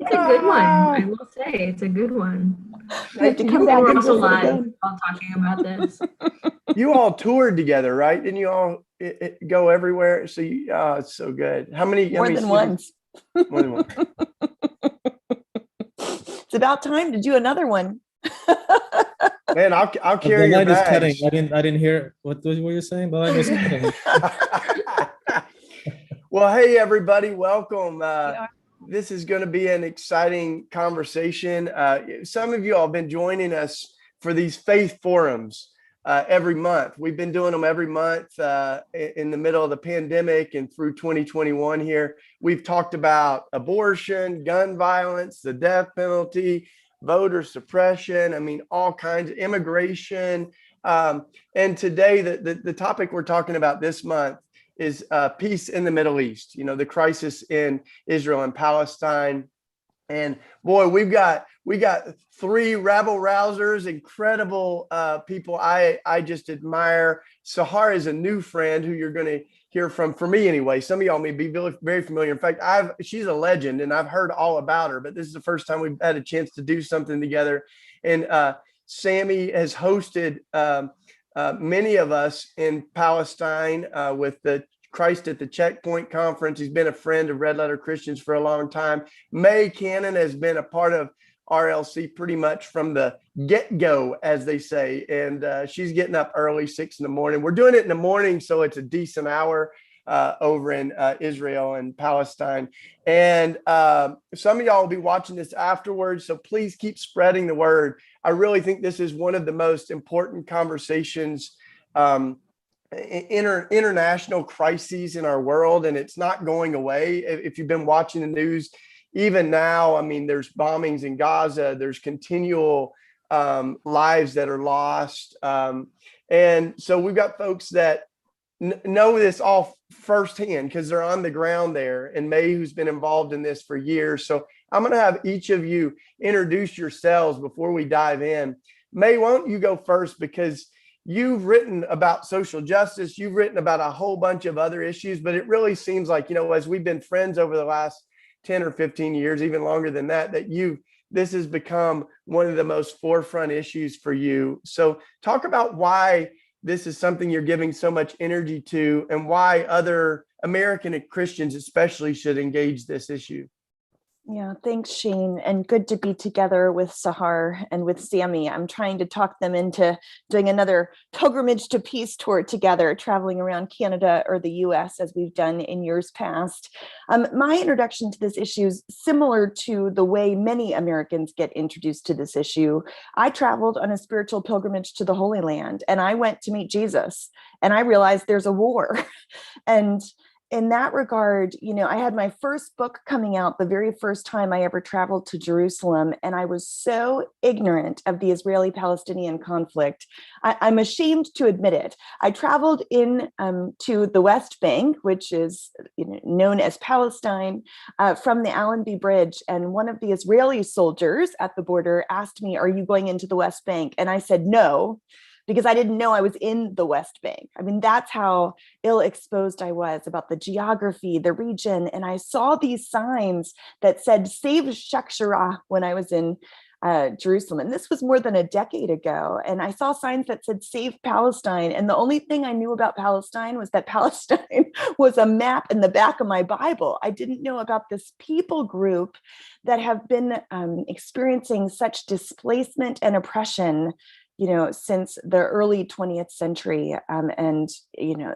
It's a good one. I will say it's a good one. You have to come We back were and also visit live again. while talking about this. You all toured together, right? Didn't you all go everywhere? So it's so good. How More many than cities? once. More than one. It's about time to do another one. Man, I'll The carry your line is cutting. bags. I didn't hear what you're saying. The line was cutting. Well, hey everybody, welcome. Yeah. This is going to be an exciting conversation. Some of you all have been joining us for these faith forums every month. We've been doing them every month in the middle of the pandemic and through 2021 here. We've talked about abortion, gun violence, the death penalty, voter suppression. I mean, all kinds of immigration. And today, the topic we're talking about this month is peace in the Middle East, you know, the crisis in Israel and Palestine. And boy, we got three rabble rousers, incredible people I just admire. Sahar is a new friend who you're going to hear from, for me anyway. Some of y'all may be very familiar. In fact, she's a legend and I've heard all about her, but this is the first time we've had a chance to do something together. And Sami has hosted many of us in Palestine with the Christ at the Checkpoint Conference. He's been a friend of Red Letter Christians for a long time. May Cannon has been a part of RLC pretty much from the get-go, as they say, and she's getting up early, 6 a.m. We're doing it in the morning, so it's a decent hour over in Israel and Palestine. And some of y'all will be watching this afterwards, so please keep spreading the word. I really think this is one of the most important conversations, international crises in our world, and it's not going away. If you've been watching the news, even now, I mean, there's bombings in Gaza, there's continual lives that are lost. And so we've got folks that know this all firsthand because they're on the ground there, and May, who's been involved in this for years. So I'm going to have each of you introduce yourselves before we dive in. May, why don't you go first, because you've written about social justice, you've written about a whole bunch of other issues, but it really seems like, you know, as we've been friends over the last 10 or 15 years, even longer than that, this has become one of the most forefront issues for you. So talk about why this is something you're giving so much energy to, and why other American Christians especially should engage this issue. Yeah, thanks, Shane. And good to be together with Sahar and with Sami. I'm trying to talk them into doing another pilgrimage to peace tour together, traveling around Canada or the US as we've done in years past. My introduction to this issue is similar to the way many Americans get introduced to this issue. I traveled on a spiritual pilgrimage to the Holy Land, and I went to meet Jesus, and I realized there's a war. And in that regard, you know, I had my first book coming out the very first time I ever traveled to Jerusalem, and I was so ignorant of the Israeli-Palestinian conflict. I'm ashamed to admit it. I traveled in to the West Bank, which is known as Palestine, from the Allenby Bridge, and one of the Israeli soldiers at the border asked me, "Are you going into the West Bank?" And I said no, because I didn't know I was in the West Bank. I mean, that's how ill-exposed I was about the geography, the region. And I saw these signs that said, "Save Shakshara," when I was in Jerusalem. And this was more than a decade ago. And I saw signs that said, "Save Palestine." And the only thing I knew about Palestine was that Palestine was a map in the back of my Bible. I didn't know about this people group that have been experiencing such displacement and oppression, you know, since the early 20th century, and you know,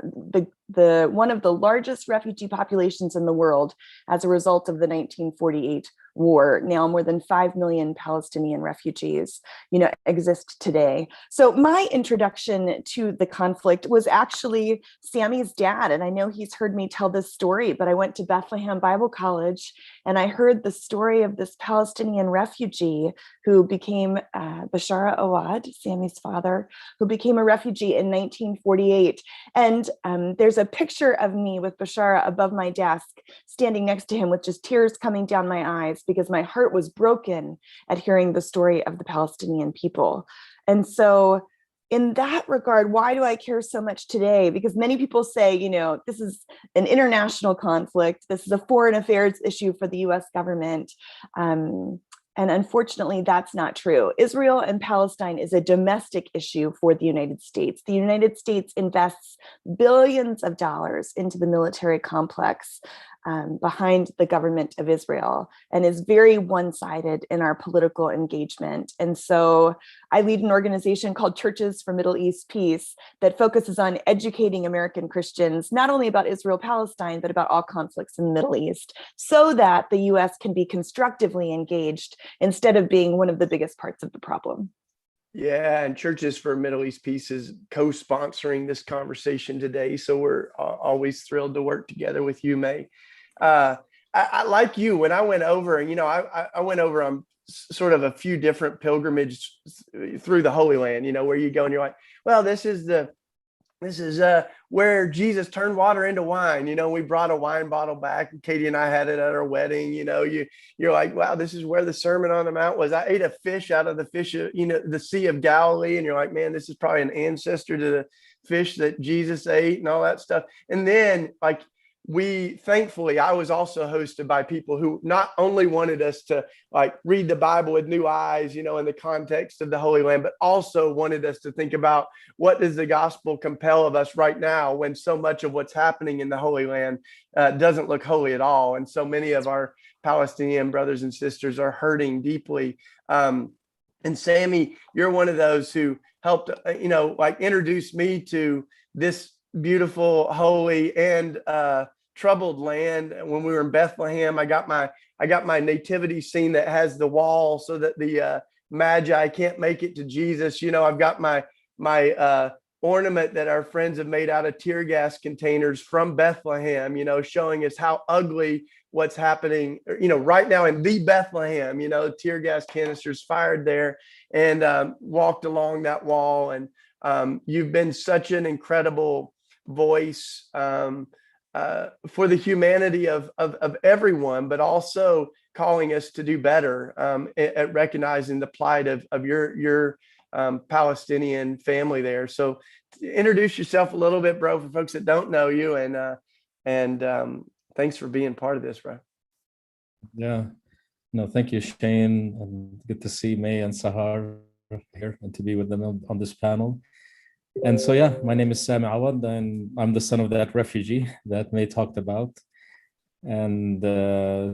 the one of the largest refugee populations in the world as a result of the 1948 war. Now more than 5 million Palestinian refugees, you know, exist today. So my introduction to the conflict was actually Sami's dad, and I know he's heard me tell this story, but I went to Bethlehem Bible College and I heard the story of this Palestinian refugee who became Bashara Awad, Sami's father, who became a refugee in 1948. And there's a picture of me with Bashara above my desk, standing next to him with just tears coming down my eyes, because my heart was broken at hearing the story of the Palestinian people. And so in that regard, why do I care so much today? Because many people say, this is an international conflict. This is a foreign affairs issue for the US government. And unfortunately, that's not true. Israel and Palestine is a domestic issue for the United States. The United States invests billions of dollars into the military complex behind the government of Israel, and is very one-sided in our political engagement. And so I lead an organization called Churches for Middle East Peace that focuses on educating American Christians, not only about Israel-Palestine, but about all conflicts in the Middle East, so that the US can be constructively engaged instead of being one of the biggest parts of the problem. Yeah, and Churches for Middle East Peace is co-sponsoring this conversation today. So we're always thrilled to work together with you, May. I like you, when I went over, and I went over on sort of a few different pilgrimages through the Holy Land, where you go and you're like, well, this is where Jesus turned water into wine. We brought a wine bottle back. Katie and I had it at our wedding. You're like, wow, this is where the Sermon on the Mount was. I ate a fish out of the Sea of Galilee. And you're like, man, this is probably an ancestor to the fish that Jesus ate and all that stuff. And then thankfully, I was also hosted by people who not only wanted us to read the Bible with new eyes, in the context of the Holy Land, but also wanted us to think about what does the gospel compel of us right now when so much of what's happening in the Holy Land doesn't look holy at all. And so many of our Palestinian brothers and sisters are hurting deeply. And Sami, you're one of those who helped, introduce me to this beautiful, holy, and troubled land. When we were in Bethlehem, I got my nativity scene that has the wall so that the magi can't make it to Jesus. I've got my ornament that our friends have made out of tear gas containers from Bethlehem, showing us how ugly what's happening, right now in the Bethlehem, tear gas canisters fired there, and walked along that wall. And you've been such an incredible voice for the humanity of everyone, but also calling us to do better at recognizing the plight of your Palestinian family there. So introduce yourself a little bit, bro, for folks that don't know you, and thanks for being part of this, bro. Yeah, no, thank you, Shane, and good to see May and Sahar here and to be with them on this panel. And so, yeah, my name is Sami Awad, and I'm the son of that refugee that May talked about. And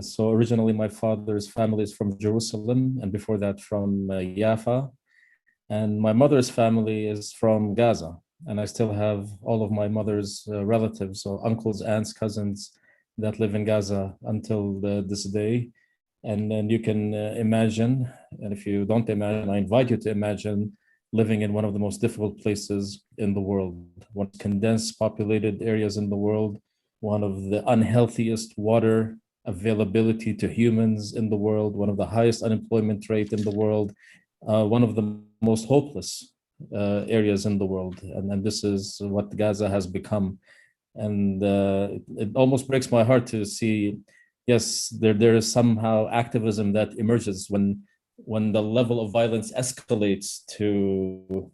so originally my father's family is from Jerusalem, and before that from Jaffa. And my mother's family is from Gaza. And I still have all of my mother's relatives, so uncles, aunts, cousins that live in Gaza until this day. And then you can imagine, and if you don't imagine, I invite you to imagine living in one of the most difficult places in the world, one of the condensed populated areas in the world, one of the unhealthiest water availability to humans in the world, one of the highest unemployment rate in the world, one of the most hopeless areas in the world. And this is what Gaza has become. And it almost breaks my heart to see, yes, there is somehow activism that emerges when the level of violence escalates to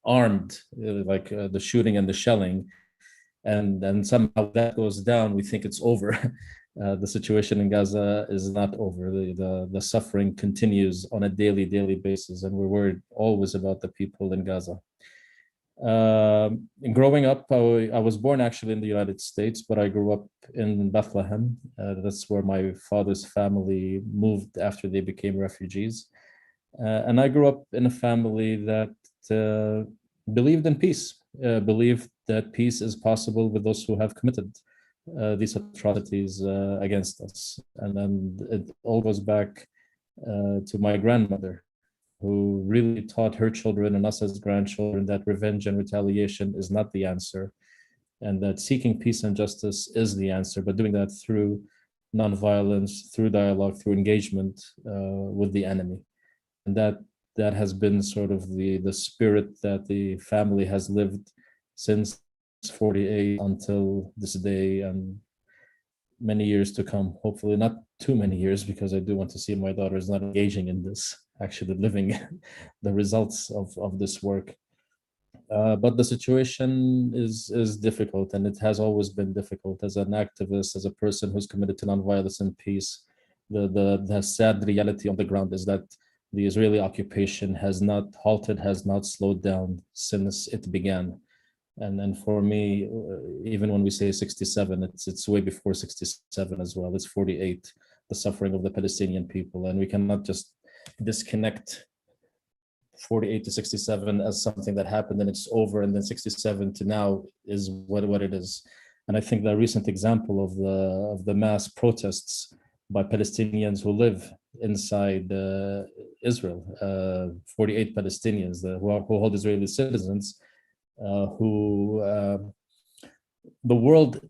armed, the shooting and the shelling, and then somehow that goes down, we think it's over. The situation in Gaza is not over. The suffering continues on a daily basis, and we're worried always about the people in Gaza. Growing up, I was born actually in the United States, but I grew up in Bethlehem. That's where my father's family moved after they became refugees. And I grew up in a family that believed in peace, believed that peace is possible with those who have committed these atrocities against us. And then it all goes back to my grandmother, who really taught her children and us as grandchildren that revenge and retaliation is not the answer, and that seeking peace and justice is the answer, but doing that through nonviolence, through dialogue, through engagement with the enemy. And that has been sort of the spirit that the family has lived since 48 until this day. And many years to come. Hopefully not too many years, because I do want to see my daughters not engaging in this, actually living the results of this work. But the situation is difficult, and it has always been difficult. As an activist, as a person who's committed to nonviolence and peace, the sad reality on the ground is that the Israeli occupation has not halted, has not slowed down since it began. And for me, even when we say 67, it's way before 67 as well. It's 48, the suffering of the Palestinian people, and we cannot just disconnect 48 to 67 as something that happened and it's over, and then 67 to now is what it is. And I think the recent example of the mass protests by Palestinians who live inside Israel, 48 Palestinians who hold Israeli citizens, who the world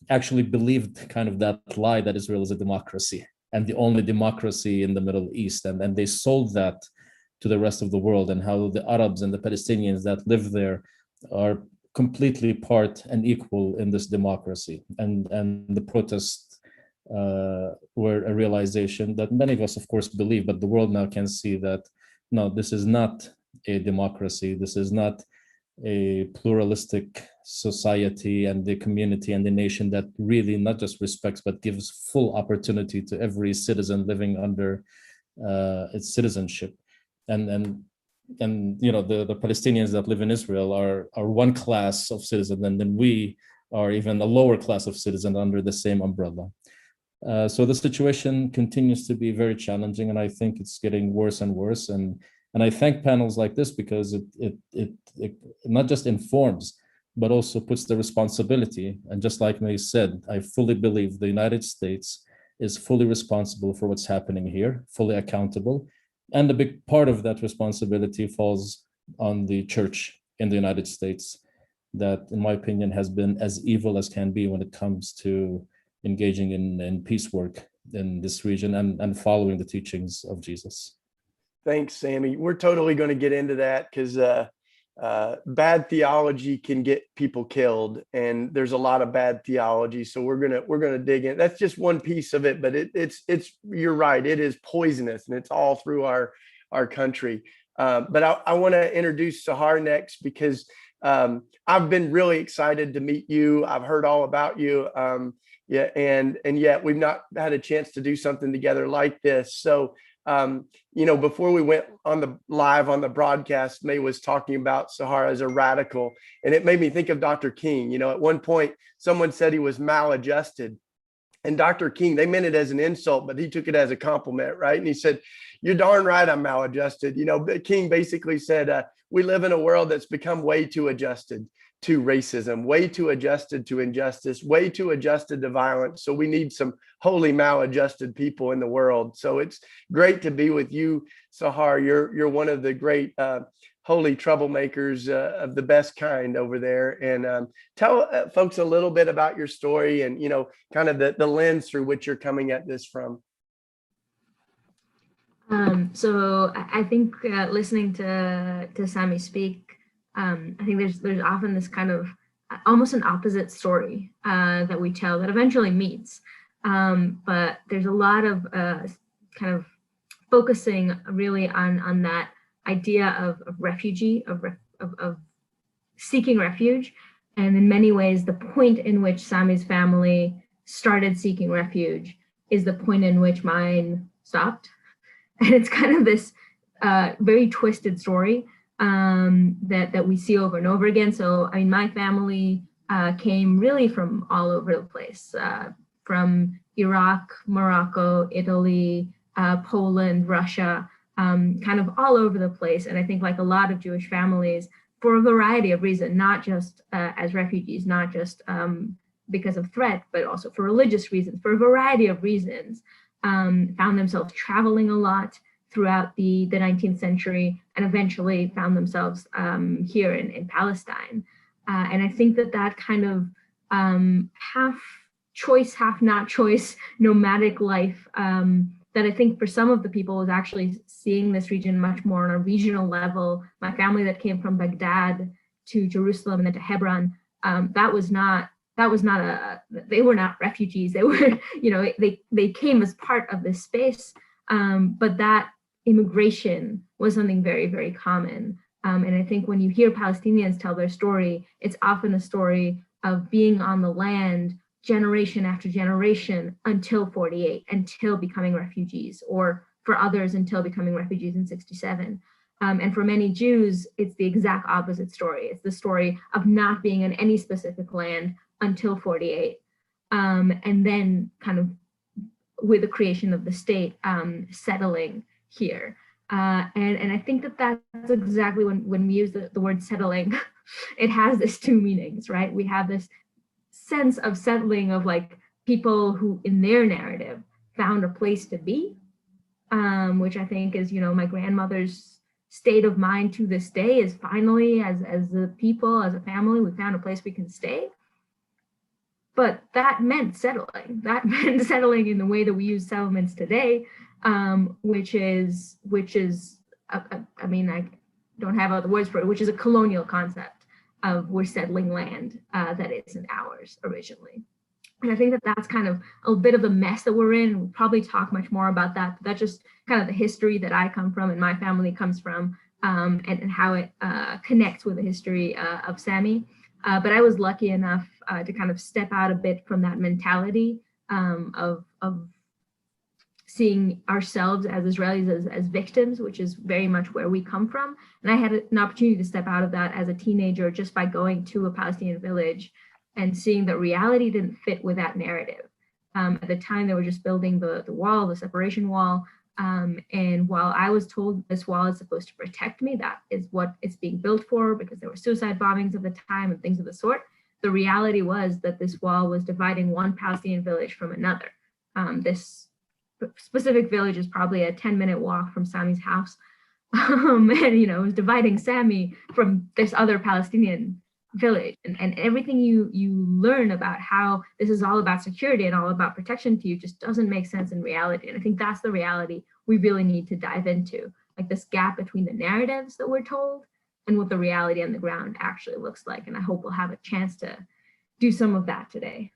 actually believed kind of that lie that Israel is a democracy and the only democracy in the Middle East, and they sold that to the rest of the world, and how the Arabs and the Palestinians that live there are completely part and equal in this democracy. And the protests were a realization that many of us, of course, believe, but the world now can see that, no, this is not a democracy. This is not a pluralistic society and the community and the nation that really not just respects, but gives full opportunity to every citizen living under its citizenship. And you know, the Palestinians that live in Israel are one class of citizen, and then we are even a lower class of citizen under the same umbrella. So the situation continues to be very challenging, and I think it's getting worse and worse. And I thank panels like this, because it not just informs, but also puts the responsibility. And just like May said, I fully believe the United States is fully responsible for what's happening here, fully accountable. And a big part of that responsibility falls on the church in the United States, that, in my opinion, has been as evil as can be when it comes to engaging in peace work in this region and following the teachings of Jesus. Thanks, Sami. We're totally going to get into that, because bad theology can get people killed, and there's a lot of bad theology. So we're gonna dig in. That's just one piece of it, but it's you're right. It is poisonous, and it's all through our country. But I want to introduce Sahar next, because I've been really excited to meet you. I've heard all about you. Yeah, and yet we've not had a chance to do something together like this. So you know, before we went on the live on the broadcast, May was talking about Sahar as a radical, and it made me think of Dr. King. You know, at one point someone said he was maladjusted, and Dr. King, they meant it as an insult, but he took it as a compliment, right? And he said, "You're darn right, I'm maladjusted." You know, King basically said, we live in a world that's become way too adjusted to racism, way too adjusted to injustice, way too adjusted to violence. So we need some wholly maladjusted people in the world. So it's great to be with you, Sahar. You're one of the great holy troublemakers of the best kind over there. And tell folks a little bit about your story and, you know, kind of the lens through which you're coming at this from. So I think listening to Sami speak, I think there's often this kind of almost an opposite story that we tell that eventually meets. But there's a lot of kind of focusing really on that idea of refugee, of seeking refuge. And in many ways, the point in which Sami's family started seeking refuge is the point in which mine stopped. And it's kind of this very twisted story that we see over and over again. So, I mean, my family came really from all over the place, from Iraq, Morocco, Italy, Poland, Russia, kind of all over the place. And I think, like a lot of Jewish families, for a variety of reasons, not just as refugees, not just because of threat, but also for religious reasons, for a variety of reasons, found themselves traveling a lot throughout the 19th century, and eventually found themselves here in Palestine. And I think that kind of half choice, half not choice, nomadic life that I think for some of the people was actually seeing this region much more on a regional level. My family that came from Baghdad to Jerusalem and then to Hebron, that was not that was not they were not refugees. They were, they came as part of this space, but that immigration was something very, very common. And I think when you hear Palestinians tell their story, it's often a story of being on the land generation after generation until 48, until becoming refugees, or for others until becoming refugees in 67. And for many Jews, it's the exact opposite story. It's the story of not being in any specific land until 48. And then kind of with the creation of the state, settling here. And I think that that's exactly when we use the word settling, it has this two meanings, right? We have this sense of settling of like people who in their narrative found a place to be, which I think is, my grandmother's state of mind to this day is finally, as a people, as a family, we found a place we can stay. But that meant settling. That meant settling in the way that we use settlements today, which is I mean, I don't have other words for it, which is a colonial concept of we're settling land that isn't ours originally. And I think that that's kind of a bit of the mess that we're in. We'll probably talk much more about that. But that's just kind of the history that I come from and my family comes from, and how it connects with the history of Sami. But I was lucky enough to kind of step out a bit from that mentality of seeing ourselves as Israelis as victims, which is very much where we come from. And I had an opportunity to step out of that as a teenager just by going to a Palestinian village and seeing that reality didn't fit with that narrative. At the time, they were just building the wall, the separation wall. And while I was told this wall is supposed to protect me, that is what it's being built for, because there were suicide bombings at the time and things of the sort. The reality was that this wall was dividing one Palestinian village from another. This specific village is probably a 10-minute walk from Sami's house. And, it was dividing Sami from this other Palestinian village. And everything you learn about how this is all about security and all about protection to you just doesn't make sense in reality. And I think that's the reality we really need to dive into, like this gap between the narratives that we're told and what the reality on the ground actually looks like. And I hope we'll have a chance to do some of that today.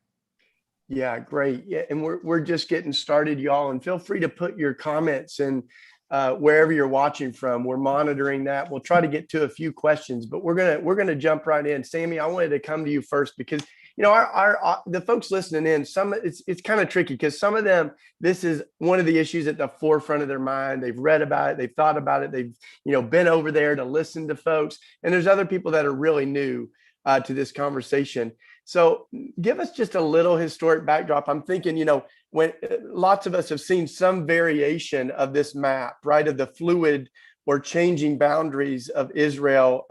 Yeah, great. Yeah, and we're just getting started, y'all. And feel free to put your comments in wherever you're watching from. We're monitoring that. We'll try to get to a few questions, but we're gonna jump right in. Sami, I wanted to come to you first because our the folks listening in, it's kind of tricky because some of them, this is one of the issues at the forefront of their mind. They've read about it, they've thought about it, they've been over there to listen to folks, and there's other people that are really new to this conversation. So give us just a little historic backdrop. I'm thinking, when lots of us have seen some variation of this map, right, of the fluid or changing boundaries of Israel.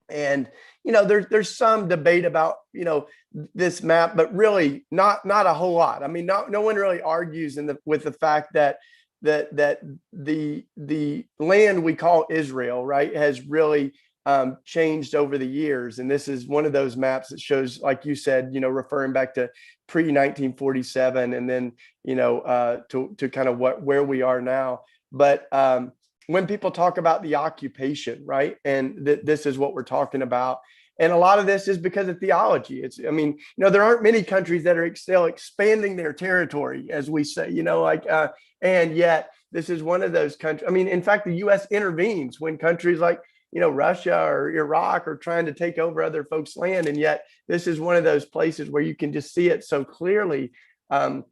And there's some debate about this map, but really not a whole lot. I mean, no one really argues with the fact that the land we call Israel, right, has really changed over the years. And this is one of those maps that shows, like you said, referring back to pre-1947 and then, to kind of where we are now. But when people talk about the occupation, right, and this is what we're talking about. And a lot of this is because of theology. There aren't many countries that are still expanding their territory, as we say, and yet this is one of those countries. In fact, the U.S. intervenes when countries like Russia or Iraq are trying to take over other folks' land. And yet this is one of those places where you can just see it so clearly, the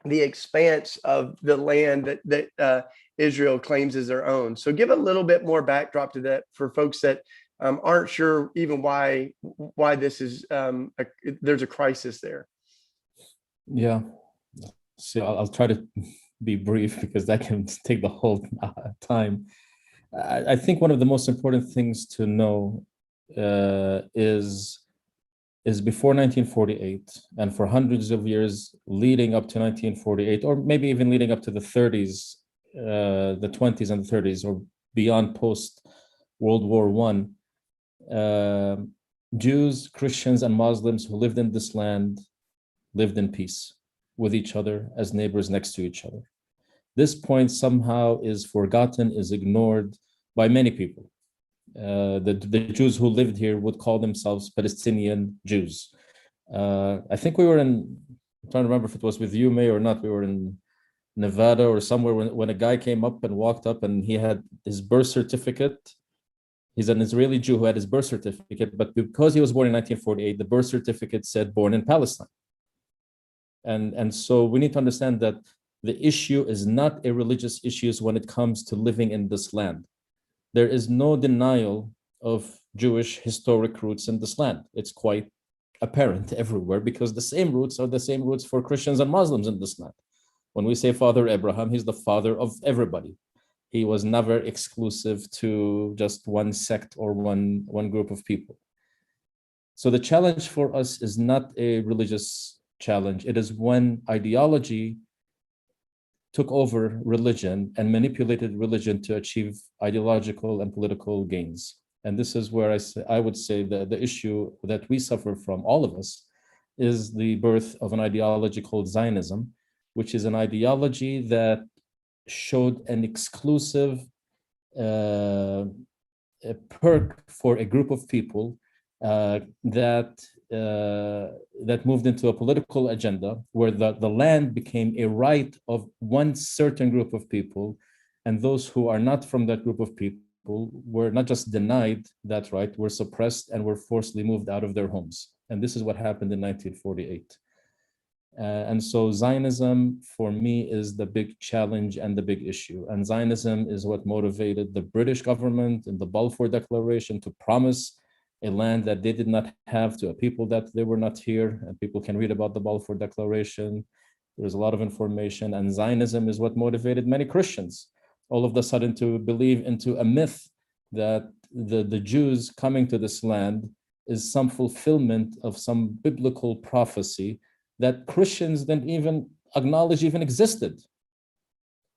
expanse of the land that Israel claims as their own. So give a little bit more backdrop to that for folks that aren't sure even why this is, there's a crisis there. Yeah. So I'll try to be brief because that can take the whole time. I think one of the most important things to know is before 1948 and for hundreds of years leading up to 1948, or maybe even leading up to the 30s, the 20s and the 30s, or beyond post World War I, Jews, Christians, and Muslims who lived in this land lived in peace with each other as neighbors next to each other. This point somehow is forgotten, is ignored by many people. The Jews who lived here would call themselves Palestinian Jews. I think we were I'm trying to remember if it was with you, May, or not. We were in Nevada or somewhere when a guy came up and walked up and he had his birth certificate. He's an Israeli Jew who had his birth certificate, but because he was born in 1948, the birth certificate said born in Palestine. And so we need to understand that the issue is not a religious issue when it comes to living in this land. There is no denial of Jewish historic roots in this land. It's quite apparent everywhere because the same roots are the same roots for Christians and Muslims in this land. When we say Father Abraham, he's the father of everybody. He was never exclusive to just one sect or one group of people. So the challenge for us is not a religious challenge. It is when ideology took over religion and manipulated religion to achieve ideological and political gains. And this is where I would say that the issue that we suffer from, all of us, is the birth of an ideology called Zionism, which is an ideology that showed an exclusive perk for a group of people that moved into a political agenda where the land became a right of one certain group of people, and those who are not from that group of people were not just denied that right, were suppressed and were forcibly moved out of their homes. And this is what happened in 1948. And so Zionism, for me, is the big challenge and the big issue. And Zionism is what motivated the British government in the Balfour Declaration to promise a land that they did not have to a people that they were not here. And people can read about the Balfour Declaration. There's a lot of information. And Zionism is what motivated many Christians all of a sudden to believe into a myth that the Jews coming to this land is some fulfillment of some biblical prophecy that Christians didn't even acknowledge even existed.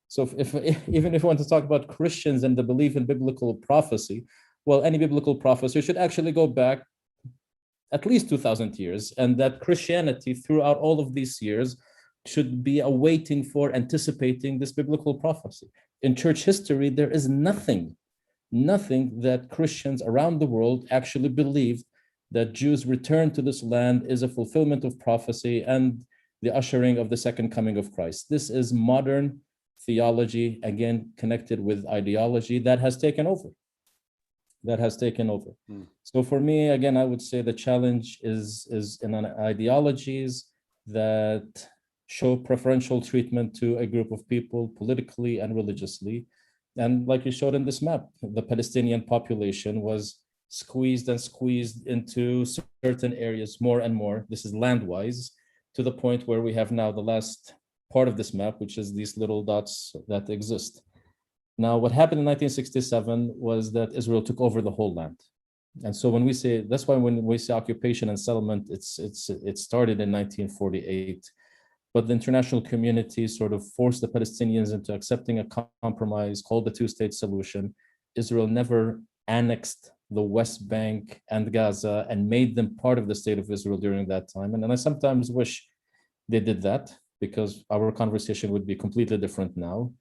So even if you want to talk about Christians and the belief in biblical prophecy, well, any biblical prophecy should actually go back at least 2,000 years, and that Christianity throughout all of these years should be awaiting for, anticipating this biblical prophecy. In church history, there is nothing that Christians around the world actually believe that Jews' return to this land is a fulfillment of prophecy and the ushering of the second coming of Christ. This is modern theology, again, connected with ideology that has taken over. So for me, again, I would say the challenge is in ideologies that show preferential treatment to a group of people politically and religiously. And like you showed in this map, the Palestinian population was squeezed into certain areas more and more. This is land-wise, to the point where we have now the last part of this map, which is these little dots that exist. Now, what happened in 1967 was that Israel took over the whole land. And so when we say, that's why when we say occupation and settlement, it started in 1948. But the international community sort of forced the Palestinians into accepting a compromise called the two-state solution. Israel never annexed the West Bank and Gaza and made them part of the state of Israel during that time. And I sometimes wish they did that, because our conversation would be completely different now.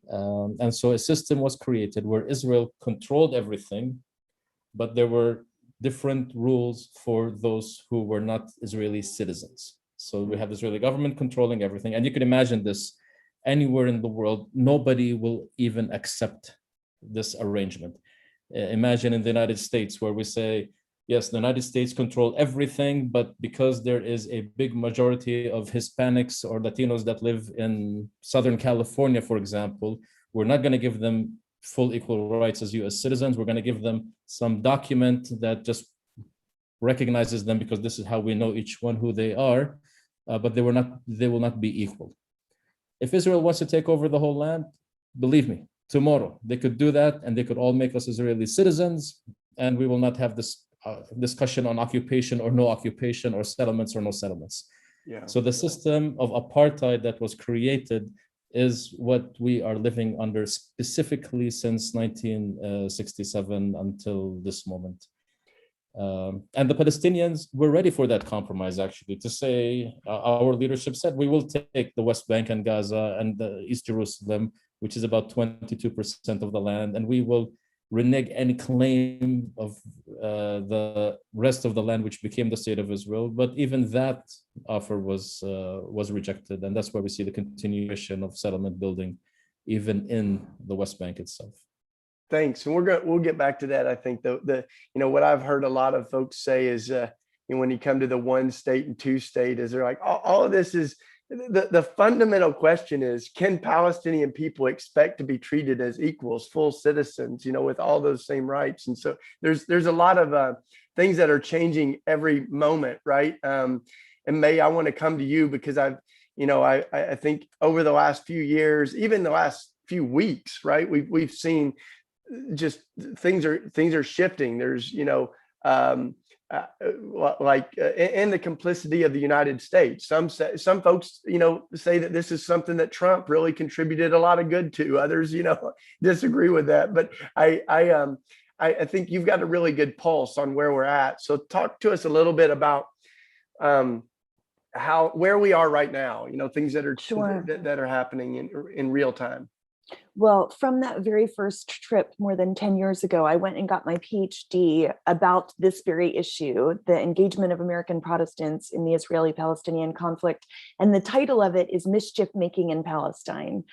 And so a system was created where Israel controlled everything, but there were different rules for those who were not Israeli citizens. So we have the Israeli government controlling everything. And you can imagine this anywhere in the world, nobody will even accept this arrangement. Imagine in the United States, where we say, yes, the United States control everything, but because there is a big majority of Hispanics or Latinos that live in Southern California, for example, we're not going to give them full equal rights as US citizens. We're going to give them some document that just recognizes them because this is how we know each one who they are, but they will not be equal. If Israel wants to take over the whole land, believe me, tomorrow they could do that, and they could all make us Israeli citizens, and we will not have this discussion on occupation or no occupation, or settlements or no settlements. Yeah. So the system of apartheid that was created is what we are living under specifically since 1967 until this moment. And the Palestinians were ready for that compromise, actually, to say, our leadership said, we will take the West Bank and Gaza and the East Jerusalem, which is about 22% of the land, and we will renege any claim of the rest of the land, which became the state of Israel. But even that offer was rejected, and that's why we see the continuation of settlement building, even in the West Bank itself. Thanks, and we'll get back to that. I think the what I've heard a lot of folks say is when you come to the one state and two state, is they're like all of this is the fundamental question is, can Palestinian people expect to be treated as equals, full citizens, with all those same rights? And so there's a lot of things that are changing every moment, right? And May, I want to come to you because I think over the last few years, even the last few weeks, right, we've seen just things are shifting. There's like in the complicity of the United States. Some folks say that this is something that Trump really contributed a lot of good to. Others disagree with that. But I think you've got a really good pulse on where we're at. So talk to us a little bit about where we are right now. Things that are Sure. that are happening in real time. Well, from that very first trip more than 10 years ago, I went and got my PhD about this very issue, the engagement of American Protestants in the Israeli-Palestinian conflict. And the title of it is Mischief Making in Palestine,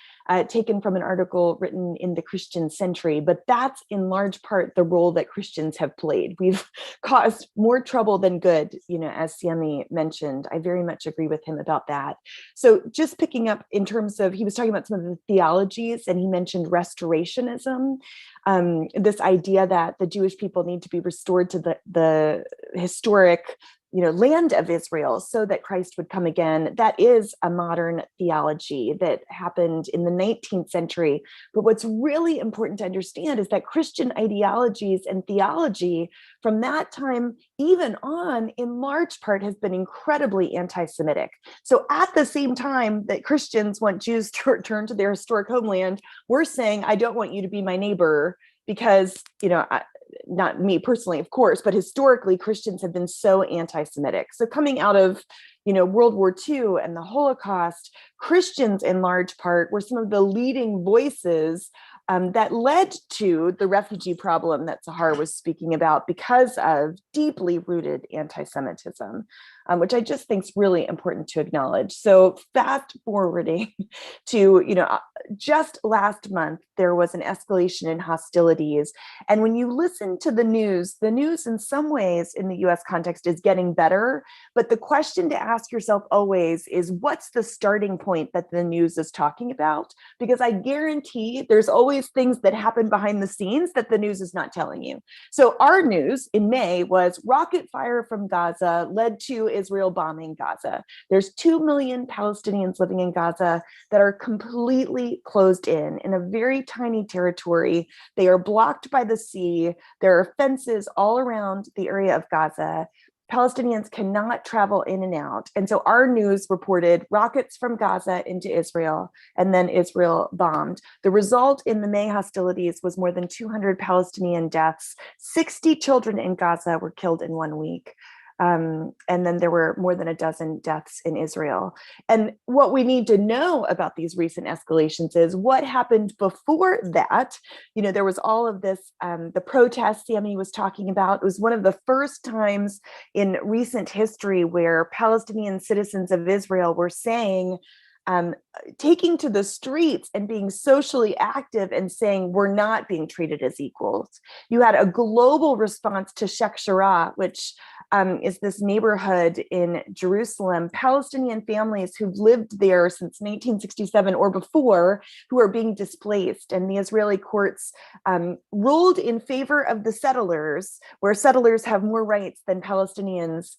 taken from an article written in the Christian Century. But that's in large part the role that Christians have played. We've caused more trouble than good, as Sami mentioned. I very much agree with him about that. So just picking up in terms of, he was talking about some of the theologies, and he mentioned restorationism, this idea that the Jewish people need to be restored to the historic land of Israel so that Christ would come again. That is a modern theology that happened in the 19th century. But what's really important to understand is that Christian ideologies and theology from that time even on, in large part, has been incredibly anti-Semitic. So at the same time that Christians want Jews to return to their historic homeland, we're saying, I don't want you to be my neighbor because, not me personally, of course, but historically Christians have been so anti-Semitic. So coming out of, World War II and the Holocaust, Christians in large part were some of the leading voices that led to the refugee problem that Sahar was speaking about because of deeply rooted anti-Semitism, which I just think is really important to acknowledge. So fast forwarding to, just last month, there was an escalation in hostilities. And when you listen to the news in some ways in the US context is getting better. But the question to ask yourself always is, what's the starting point that the news is talking about? Because I guarantee there's always things that happen behind the scenes that the news is not telling you. So our news in May was rocket fire from Gaza led to Israel bombing Gaza. There's 2 million Palestinians living in Gaza that are completely closed in a very tiny territory. They are blocked by the sea. There are fences all around the area of Gaza. Palestinians cannot travel in and out. And so our news reported rockets from Gaza into Israel, and then Israel bombed. The result in the May hostilities was more than 200 Palestinian deaths. 60 children in Gaza were killed in 1 week. And then there were more than a dozen deaths in Israel. And what we need to know about these recent escalations is what happened before that. There was all of this, the protests Sami was talking about. It was one of the first times in recent history where Palestinian citizens of Israel were saying, taking to the streets and being socially active and saying we're not being treated as equals. You had a global response to Sheikh Jarrah, which is this neighborhood in Jerusalem, Palestinian families who've lived there since 1967 or before, who are being displaced. And the Israeli courts ruled in favor of the settlers, where settlers have more rights than Palestinians,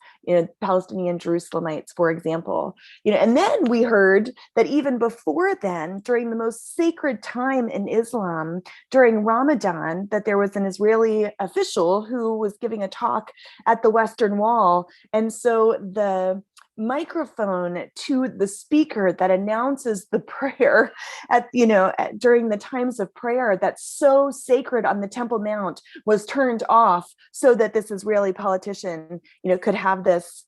Palestinian Jerusalemites, for example. And then we heard that even before then, during the most sacred time in Islam, during Ramadan, that there was an Israeli official who was giving a talk at the Western Wall. And so the microphone to the speaker that announces the prayer during the times of prayer that's so sacred on the Temple Mount was turned off so that this Israeli politician, could have this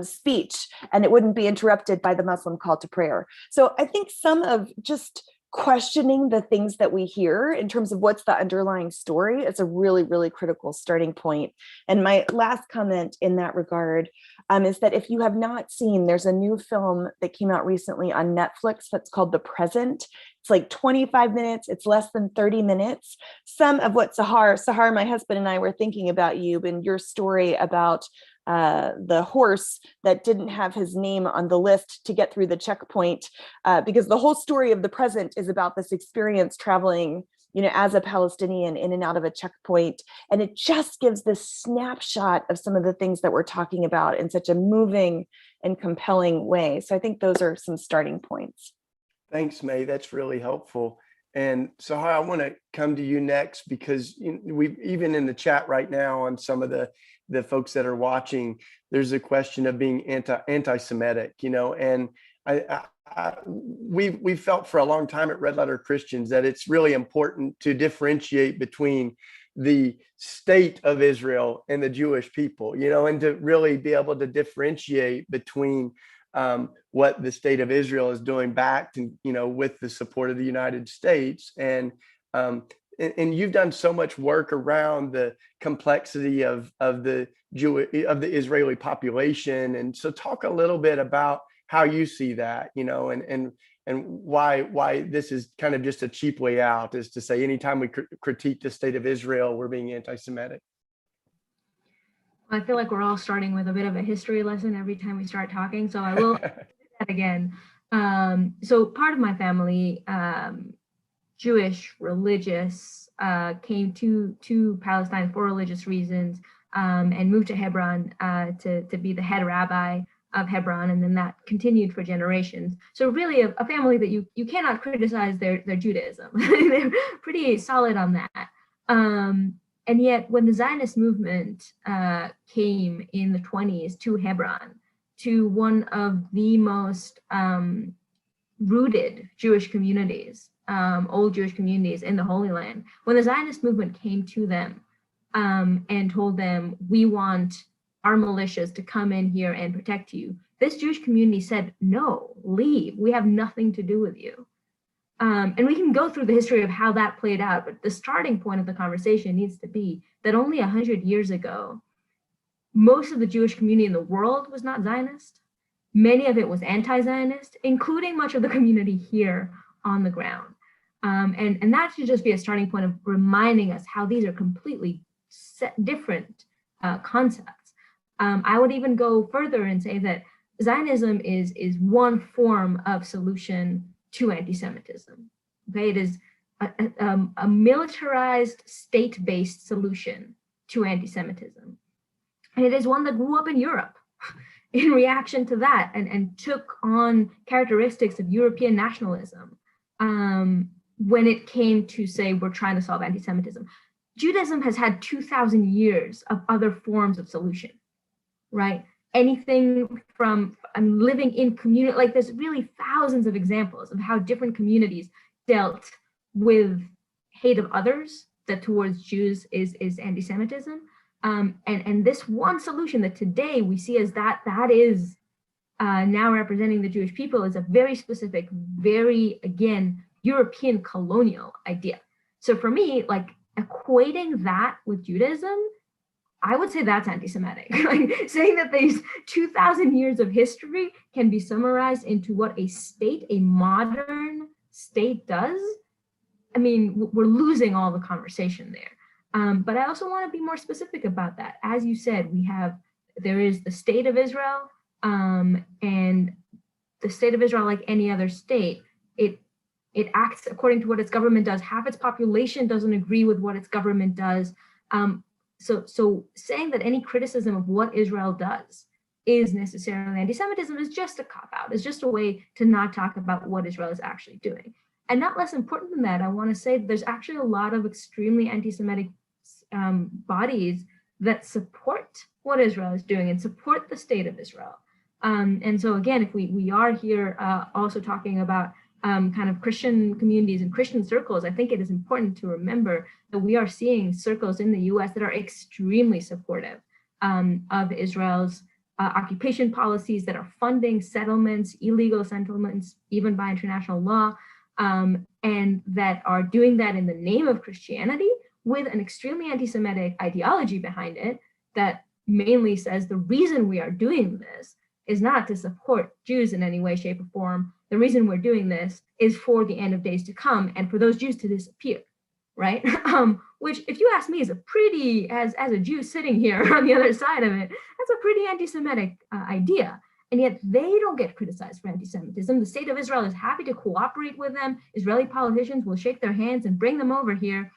speech and it wouldn't be interrupted by the Muslim call to prayer. So I think some of just questioning the things that we hear in terms of what's the underlying story. It's a really, really critical starting point. And my last comment in that regard is that if you have not seen, there's a new film that came out recently on Netflix that's called The Present. It's like 25 minutes. It's less than 30 minutes. Some of what Sahar, my husband and I were thinking about you and your story about the horse that didn't have his name on the list to get through the checkpoint, because the whole story of The Present is about this experience traveling, as a Palestinian in and out of a checkpoint. And it just gives this snapshot of some of the things that we're talking about in such a moving and compelling way. So I think those are some starting points. Thanks, May. That's really helpful. And Sahar, I want to come to you next, because we even in the chat right now on some of the folks that are watching, there's a question of being anti-Semitic, and we felt for a long time at Red Letter Christians that it's really important to differentiate between the state of Israel and the Jewish people, and to really be able to differentiate between what the state of Israel is doing back to, with the support of the United States. And you've done so much work around the complexity of the Israeli population. And so talk a little bit about how you see that, and why this is kind of just a cheap way out, is to say anytime we critique the state of Israel, we're being anti-Semitic. I feel like we're all starting with a bit of a history lesson every time we start talking, so I will do that again. So part of my family, Jewish, religious, came to Palestine for religious reasons, and moved to Hebron to be the head rabbi of Hebron, and then that continued for generations. So really a family that you cannot criticize their Judaism. They're pretty solid on that. And yet when the Zionist movement came in the 1920s to Hebron, to one of the most rooted Jewish communities, old Jewish communities in the Holy Land, when the Zionist movement came to them and told them, we want our militias to come in here and protect you, this Jewish community said, no, leave. We have nothing to do with you. And we can go through the history of how that played out, but the starting point of the conversation needs to be that only 100 years ago, most of the Jewish community in the world was not Zionist. Many of it was anti-Zionist, including much of the community here on the ground. And that should just be a starting point of reminding us how these are completely different concepts. I would even go further and say that Zionism is one form of solution to anti-Semitism. Okay, it is a militarized state-based solution to anti-Semitism. And it is one that grew up in Europe in reaction to that and took on characteristics of European nationalism when it came to say, we're trying to solve anti-Semitism. Judaism has had 2,000 years of other forms of solution, right? Anything from living in community, like there's really thousands of examples of how different communities dealt with hate of others, that towards Jews is anti-Semitism. And this one solution that today we see as that is now representing the Jewish people is a very specific, very, again, European colonial idea. So for me, like equating that with Judaism, I would say that's anti-Semitic. Like saying that these 2,000 years of history can be summarized into what a state, a modern state does. I mean, we're losing all the conversation there. But I also want to be more specific about that. As you said, there is the state of Israel, and the state of Israel, like any other state, it acts according to what its government does. Half its population doesn't agree with what its government does. So saying that any criticism of what Israel does is necessarily anti-Semitism is just a cop-out. It's just a way to not talk about what Israel is actually doing. And not less important than that, I want to say that there's actually a lot of extremely anti-Semitic bodies that support what Israel is doing and support the state of Israel. And so again, if we are here also talking about kind of Christian communities and Christian circles, I think it is important to remember that we are seeing circles in the US that are extremely supportive of Israel's occupation policies, that are funding settlements, illegal settlements, even by international law. and that are doing that in the name of Christianity with an extremely anti-Semitic ideology behind it that mainly says the reason we are doing this is not to support Jews in any way, shape, or form. The reason we're doing this is for the end of days to come and for those Jews to disappear, right? Which, if you ask me, is a pretty, as a Jew sitting here on the other side of it, that's a pretty anti-Semitic idea. And yet they don't get criticized for anti-Semitism. The state of Israel is happy to cooperate with them. Israeli politicians will shake their hands and bring them over here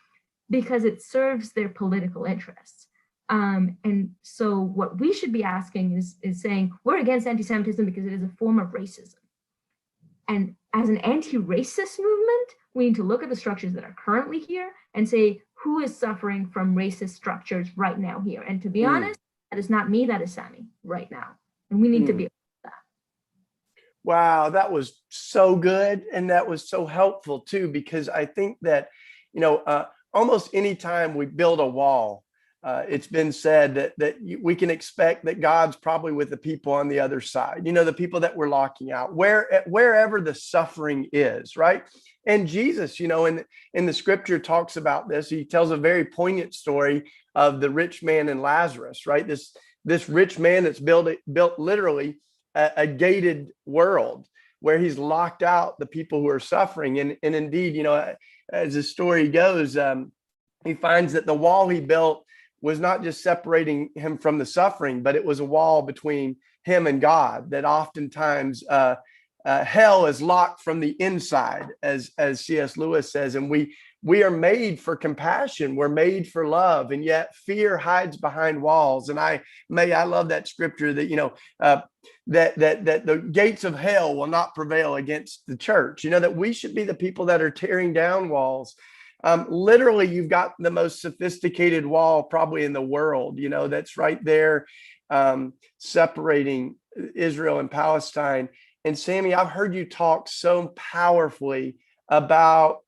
because it serves their political interests. And so what we should be asking is saying, we're against anti-Semitism because it is a form of racism. And as an anti-racist movement, we need to look at the structures that are currently here and say, who is suffering from racist structures right now here? And to be honest, that is not me, that is Sami right now. And we need to be. Wow, that was so good. And that was so helpful too, because I think that, almost any time we build a wall, it's been said that we can expect that God's probably with the people on the other side, the people that we're locking out, wherever the suffering is, right? And Jesus, in the scripture talks about this. He tells a very poignant story of the rich man and Lazarus, right? This rich man that's built literally a gated world where he's locked out the people who are suffering. And indeed, as the story goes, he finds that the wall he built was not just separating him from the suffering, but it was a wall between him and God, that oftentimes hell is locked from the inside, as C.S. Lewis says. And we are made for compassion. We're made for love. And yet fear hides behind walls. And I love that scripture that, that the gates of hell will not prevail against the church, that we should be the people that are tearing down walls. Literally, you've got the most sophisticated wall probably in the world, that's right there, separating Israel and Palestine. And Sami, I've heard you talk so powerfully about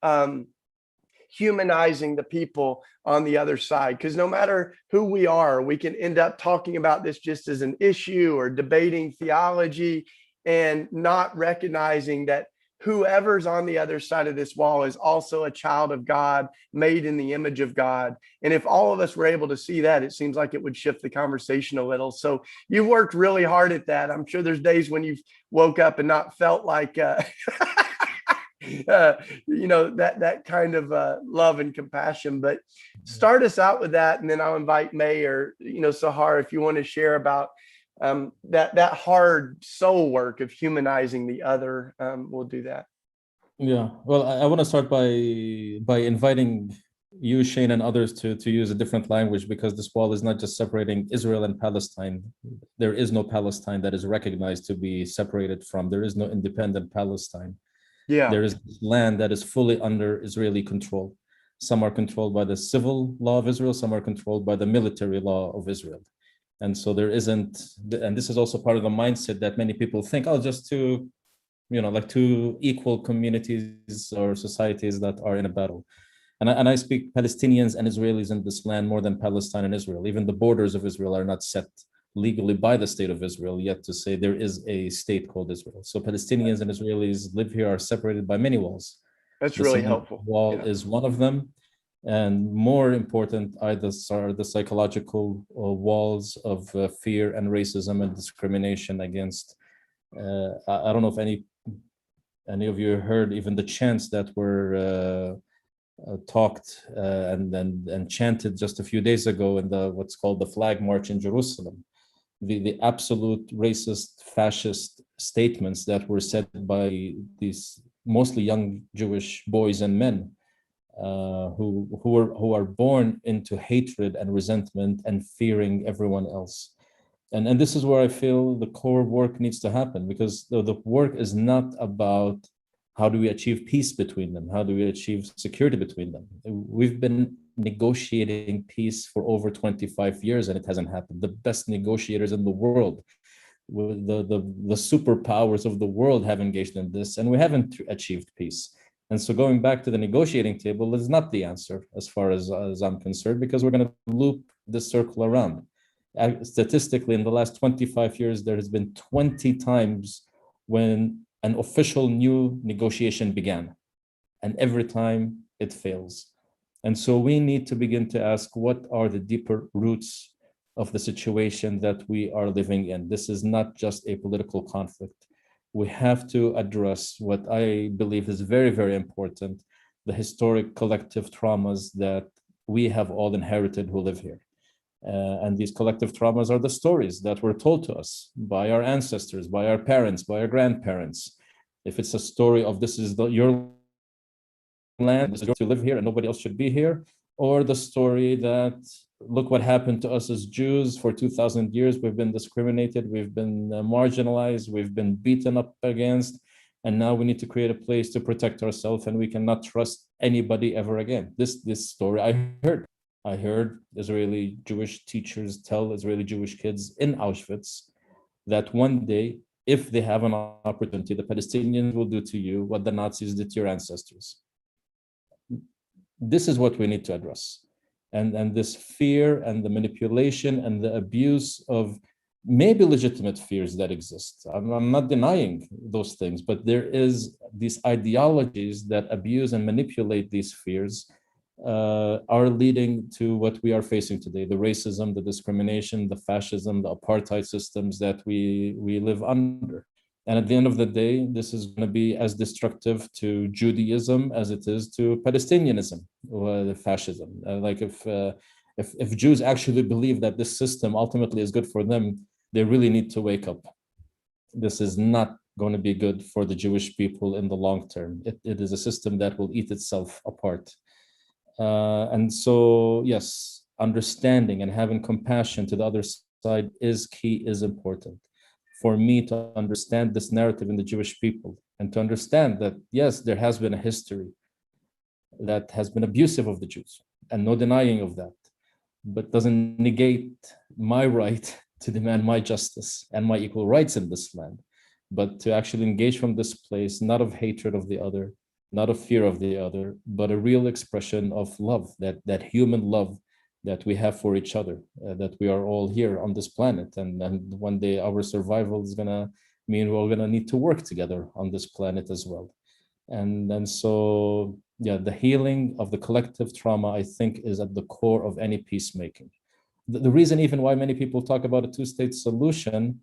humanizing the people on the other side, because no matter who we are, we can end up talking about this just as an issue or debating theology and not recognizing that whoever's on the other side of this wall is also a child of God, made in the image of God. And if all of us were able to see that, it seems like it would shift the conversation a little. So you've worked really hard at that. I'm sure there's days when you've woke up and not felt like that kind of love and compassion. But start us out with that, and then I'll invite May or Sahar, if you want to share about that hard soul work of humanizing the other. We'll do that. Yeah, well, I want to start by inviting you, Shane, and others to use a different language, because this wall is not just separating Israel and Palestine. There is no Palestine that is recognized to be separated from. There is no independent Palestine. Yeah, there is land that is fully under Israeli control. Some are controlled by the civil law of Israel. Some are controlled by the military law of Israel. And so there isn't, and this is also part of the mindset that many people think, just two, like two equal communities or societies that are in a battle. And I speak Palestinians and Israelis in this land more than Palestine and Israel. Even the borders of Israel are not set legally by the state of Israel yet to say there is a state called Israel. So Palestinians and Israelis live here are separated by many walls. That's really helpful. Wall is one of them. And more important are the psychological walls of fear and racism and discrimination against. I don't know if any of you heard even the chants that were talked and chanted just a few days ago in the what's called the Flag March in Jerusalem. The absolute racist, fascist statements that were said by these mostly young Jewish boys and men. Who are born into hatred and resentment and fearing everyone else. And this is where I feel the core work needs to happen, because the work is not about how do we achieve peace between them, how do we achieve security between them. We've been negotiating peace for over 25 years and it hasn't happened. The best negotiators in the world, the superpowers of the world have engaged in this, and we haven't achieved peace. And so going back to the negotiating table is not the answer as far as I'm concerned, because we're going to loop this circle around. Statistically, in the last 25 years, there has been 20 times when an official new negotiation began. and every time it fails. And so we need to begin to ask, what are the deeper roots of the situation that we are living in? This is not just a political conflict. We have to address what I believe is very, very important, the historic collective traumas that we have all inherited who live here. And these collective traumas are the stories that were told to us by our ancestors, by our parents, by our grandparents. If it's a story of this is your land, this is to live here and nobody else should be here, or the story that look what happened to us as Jews for 2,000 years. We've been discriminated, we've been marginalized, we've been beaten up against, and now we need to create a place to protect ourselves, and we cannot trust anybody ever again. This story I heard Israeli Jewish teachers tell Israeli Jewish kids in Auschwitz that one day, if they have an opportunity, the Palestinians will do to you what the Nazis did to your ancestors. This is what we need to address. And this fear and the manipulation and the abuse of maybe legitimate fears that exist. I'm not denying those things, but there is these ideologies that abuse and manipulate these fears are leading to what we are facing today, the racism, the discrimination, the fascism, the apartheid systems that we live under. And at the end of the day, this is going to be as destructive to Judaism as it is to Palestinianism or the fascism. Like if Jews actually believe that this system ultimately is good for them, they really need to wake up. This is not going to be good for the Jewish people in the long term. It is a system that will eat itself apart. And so, yes, understanding and having compassion to the other side is key, is important. For me to understand this narrative in the Jewish people and to understand that, yes, there has been a history that has been abusive of the Jews and no denying of that, but doesn't negate my right to demand my justice and my equal rights in this land, but to actually engage from this place, not of hatred of the other, not of fear of the other, but a real expression of love, that human love that we have for each other, that we are all here on this planet. And one day our survival is gonna mean we're gonna need to work together on this planet as well. And so, yeah, the healing of the collective trauma, I think, is at the core of any peacemaking. The reason even why many people talk about a two-state solution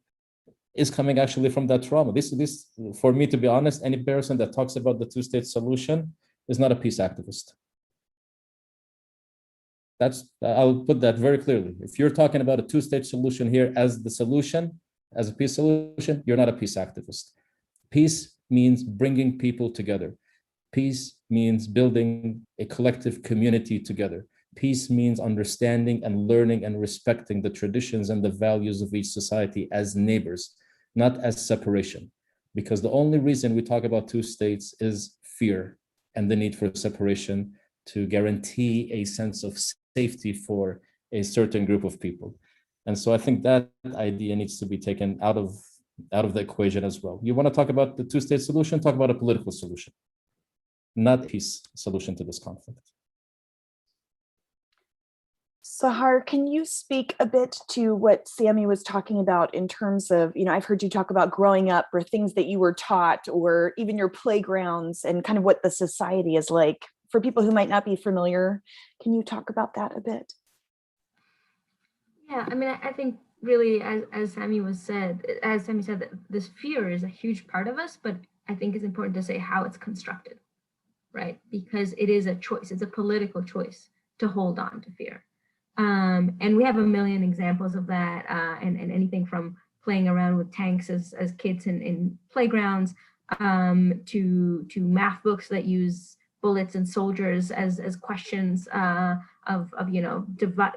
is coming actually from that trauma. This, for me, to be honest, any person that talks about the two-state solution is not a peace activist. I'll put that very clearly. If you're talking about a two-state solution here as the solution, as a peace solution, you're not a peace activist. Peace means bringing people together. Peace means building a collective community together. Peace means understanding and learning and respecting the traditions and the values of each society as neighbors, not as separation. Because the only reason we talk about two states is fear and the need for separation to guarantee a sense of safety for a certain group of people. And so I think that idea needs to be taken out of the equation as well. You want to talk about the two-state solution, talk about a political solution, not a peace solution to this conflict. Sahar, can you speak a bit to what Sami was talking about in terms of, I've heard you talk about growing up or things that you were taught or even your playgrounds and kind of what the society is like. For people who might not be familiar, can you talk about that a bit? Yeah, I mean, I think really, as Sami said, that this fear is a huge part of us, but I think it's important to say how it's constructed, right? Because it is a choice, it's a political choice to hold on to fear. And we have a million examples of that, and anything from playing around with tanks as kids in playgrounds, to math books that use bullets and soldiers as questions of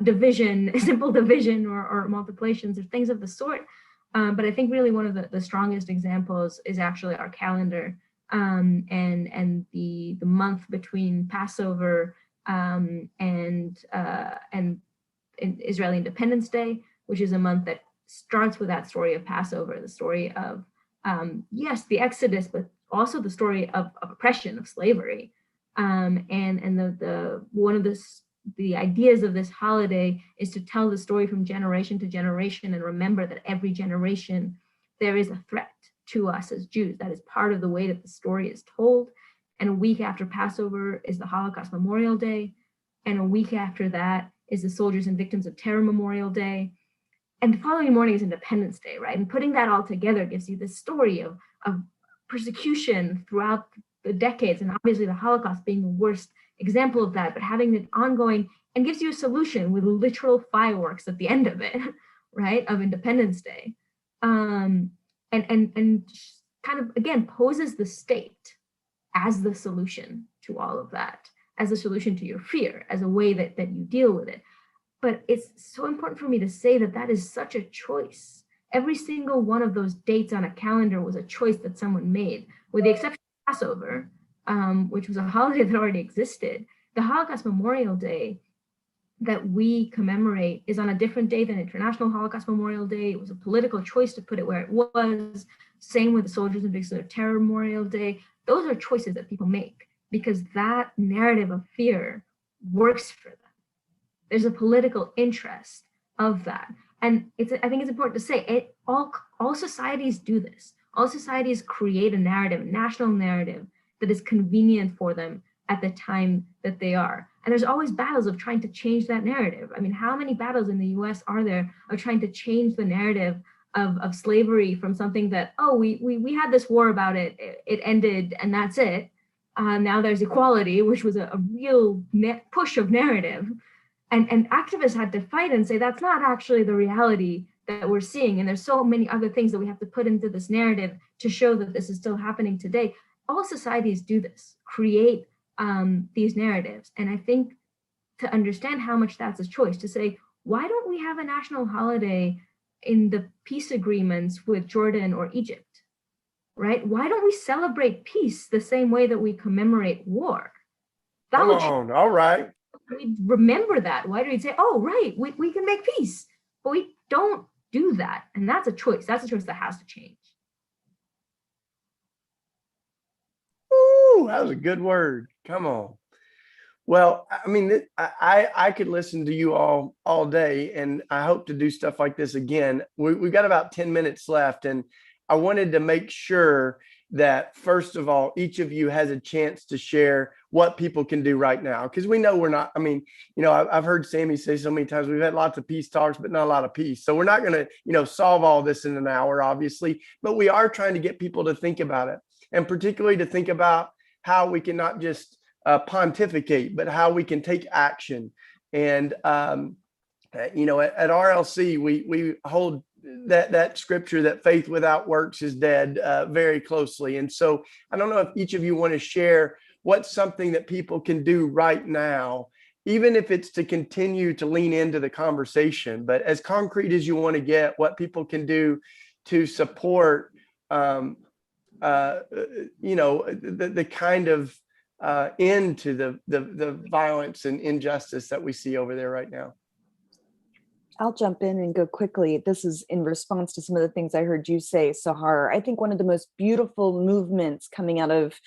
division, simple division or multiplications or things of the sort. But I think really one of the strongest examples is actually our calendar, and the month between Passover and Israeli Independence Day, which is a month that starts with that story of Passover, the story of yes, the Exodus, but also the story of oppression, of slavery. And the one of the ideas of this holiday is to tell the story from generation to generation and remember that every generation there is a threat to us as Jews. That is part of the way that the story is told. And a week after Passover is the Holocaust Memorial Day. And a week after that is the Soldiers and Victims of Terror Memorial Day. And the following morning is Independence Day, right? And putting that all together gives you this story of persecution throughout the decades, and obviously the Holocaust being the worst example of that, but having it ongoing, and gives you a solution with literal fireworks at the end of it, right, of Independence Day. And kind of, again, poses the state as the solution to all of that, as a solution to your fear, as a way that you deal with it. But it's so important for me to say that that is such a choice. Every single one of those dates on a calendar was a choice that someone made, with the exception of Passover, which was a holiday that already existed. The Holocaust Memorial Day that we commemorate is on a different day than International Holocaust Memorial Day. It was a political choice to put it where it was. Same with the Soldiers and Victims of Terror Memorial Day. Those are choices that people make because that narrative of fear works for them. There's a political interest of that. And I think it's important to say, all societies do this. All societies create a narrative, a national narrative that is convenient for them at the time that they are. And there's always battles of trying to change that narrative. I mean, how many battles in the US are there of trying to change the narrative of slavery from something that, oh, we had this war about it, it ended, and that's it. Now there's equality, which was a real push of narrative. And activists had to fight and say, that's not actually the reality that we're seeing. And there's so many other things that we have to put into this narrative to show that this is still happening today. All societies do this, create these narratives. And I think to understand how much that's a choice, to say, why don't we have a national holiday in the peace agreements with Jordan or Egypt, right? Why don't we celebrate peace the same way that we commemorate war? That Come would on, all right. we remember that. Why do we say, oh, right, we can make peace? But we don't do that. And that's a choice. That's a choice that has to change. Ooh, that was a good word. Come on. Well, I mean, I could listen to you all day, and I hope to do stuff like this again. We've got about 10 minutes left, and I wanted to make sure that, first of all, each of you has a chance to share what people can do right now, because we know we're not, I mean, I've heard Sami say so many times, we've had lots of peace talks, but not a lot of peace. So we're not going to, solve all this in an hour, obviously, but we are trying to get people to think about it, and particularly to think about how we can not just pontificate, but how we can take action. And, at RLC, we hold that scripture that faith without works is dead very closely. And so I don't know if each of you want to share what's something that people can do right now, even if it's to continue to lean into the conversation, but as concrete as you want to get, what people can do to support, the kind of end to the violence and injustice that we see over there right now. I'll jump in and go quickly. This is in response to some of the things I heard you say, Sahar. I think one of the most beautiful movements coming out of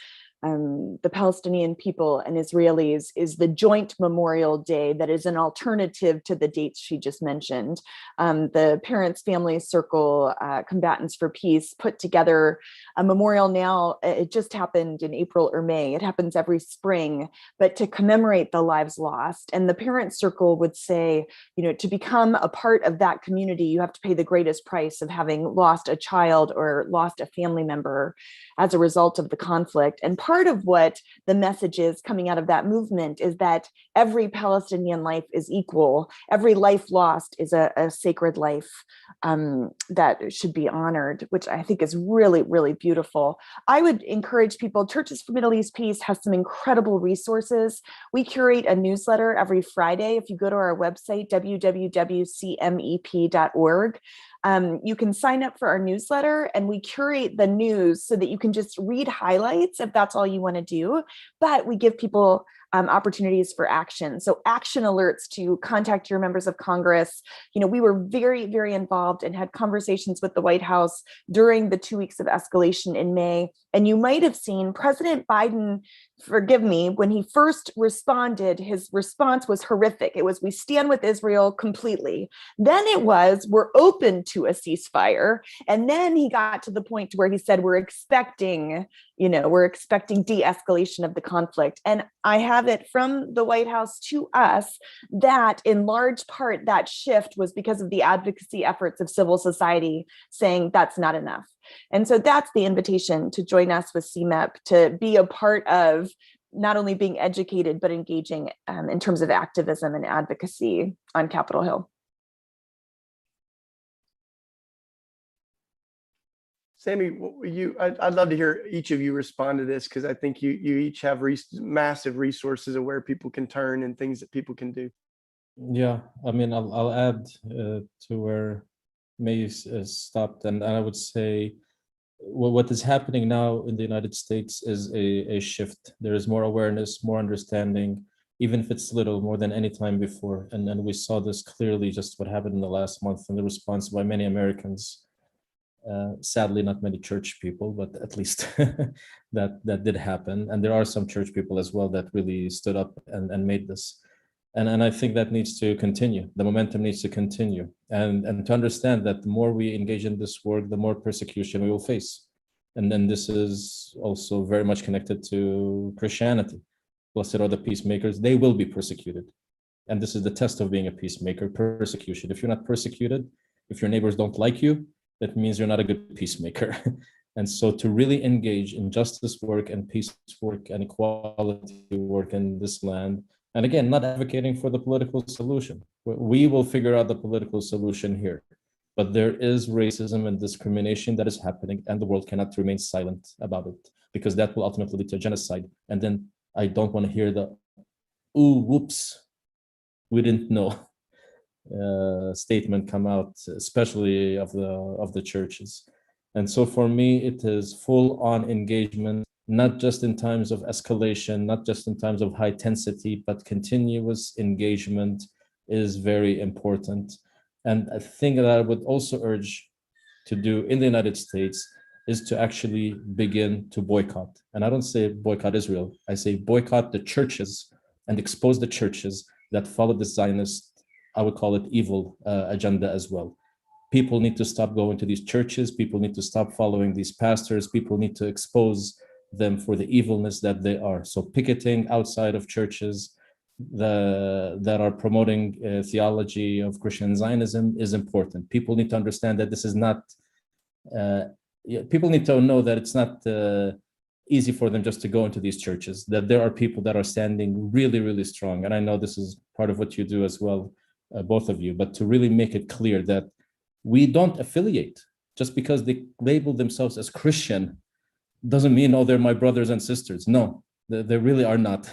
the Palestinian people and Israelis is the joint Memorial Day that is an alternative to the dates she just mentioned. The Parents Family Circle, Combatants for Peace, put together a memorial now. It just happened in April or May. It happens every spring, but to commemorate the lives lost. And the Parents Circle would say, to become a part of that community, you have to pay the greatest price of having lost a child or lost a family member as a result of the conflict. And part of what the message is coming out of that movement is that every Palestinian life is equal. Every life lost is a sacred life that should be honored, which I think is really, really beautiful. I would encourage people, Churches for Middle East Peace has some incredible resources. We curate a newsletter every Friday. If you go to our website, www.cmep.org, you can sign up for our newsletter, and we curate the news so that you can just read highlights if that's all you want to do. But we give people opportunities for action. So action alerts to contact your members of Congress. We were very, very involved and had conversations with the White House during the 2 weeks of escalation in May. And you might have seen President Biden forgive me, when he first responded, his response was horrific. It was, we stand with Israel completely. Then it was, we're open to a ceasefire. And then he got to the point where he said, we're expecting de-escalation of the conflict. And I have it from the White House to us that in large part, that shift was because of the advocacy efforts of civil society saying that's not enough. And so that's the invitation to join us with CMEP, to be a part of not only being educated, but engaging in terms of activism and advocacy on Capitol Hill. Sami, I'd love to hear each of you respond to this, because I think you each have massive resources of where people can turn and things that people can do. Yeah, I mean, I'll add to where May stopped, and I would say what is happening now in the United States is a shift. There is more awareness, more understanding, even if it's little, more than any time before. And we saw this clearly, just what happened in the last month, and the response by many Americans. Sadly, not many church people, but at least that did happen. And there are some church people as well that really stood up and made this. And I think that needs to continue. The momentum needs to continue. And to understand that the more we engage in this work, the more persecution we will face. And then this is also very much connected to Christianity. Blessed are the peacemakers, they will be persecuted. And this is the test of being a peacemaker, persecution. If you're not persecuted, if your neighbors don't like you, that means you're not a good peacemaker. And so to really engage in justice work and peace work and equality work in this land, and again, not advocating for the political solution. We will figure out the political solution here. But there is racism and discrimination that is happening, and the world cannot remain silent about it, because that will ultimately lead to genocide. And then I don't want to hear the, ooh, whoops, we didn't know statement come out, especially of the churches. And so for me, it is full-on engagement, not just in times of escalation, not just in times of high intensity, but continuous engagement is very important. And a thing that I would also urge to do in the United States is to actually begin to boycott. And I don't say boycott Israel, I say boycott the churches and expose the churches that follow the Zionist, I would call it evil agenda as well. People need to stop going to these churches. People need to stop following these pastors. People need to expose them for the evilness that they are. So picketing outside of churches that are promoting theology of Christian Zionism is important. People need to understand that this is not, people need to know that it's not easy for them just to go into these churches, that there are people that are standing really, really strong. And I know this is part of what you do as well, both of you, but to really make it clear that we don't affiliate. Just because they label themselves as Christian doesn't mean, oh, they're my brothers and sisters. No, they really are not.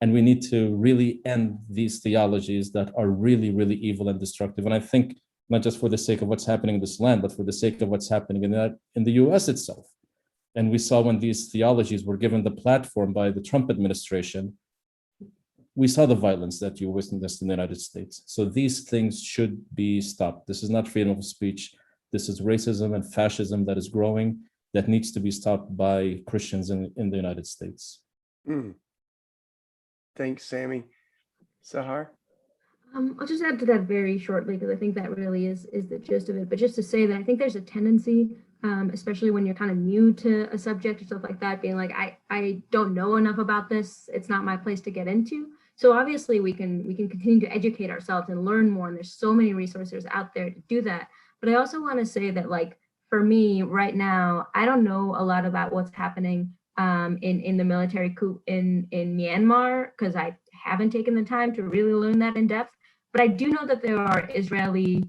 And we need to really end these theologies that are really, really evil and destructive. And I think not just for the sake of what's happening in this land, but for the sake of what's happening in the US itself. And we saw when these theologies were given the platform by the Trump administration, we saw the violence that you witnessed in the United States. So these things should be stopped. This is not freedom of speech. This is racism and fascism that is growing, that needs to be stopped by Christians in the United States. Thanks, Sami. Sahar? I'll just add to that very shortly, because I think that really is the gist of it. But just to say that I think there's a tendency, especially when you're kind of new to a subject or stuff like that, being like, I don't know enough about this. It's not my place to get into. So obviously we can continue to educate ourselves and learn more. And there's so many resources out there to do that. But I also want to say that, like, for me right now, I don't know a lot about what's happening in the military coup in Myanmar, because I haven't taken the time to really learn that in depth. But I do know that there are Israeli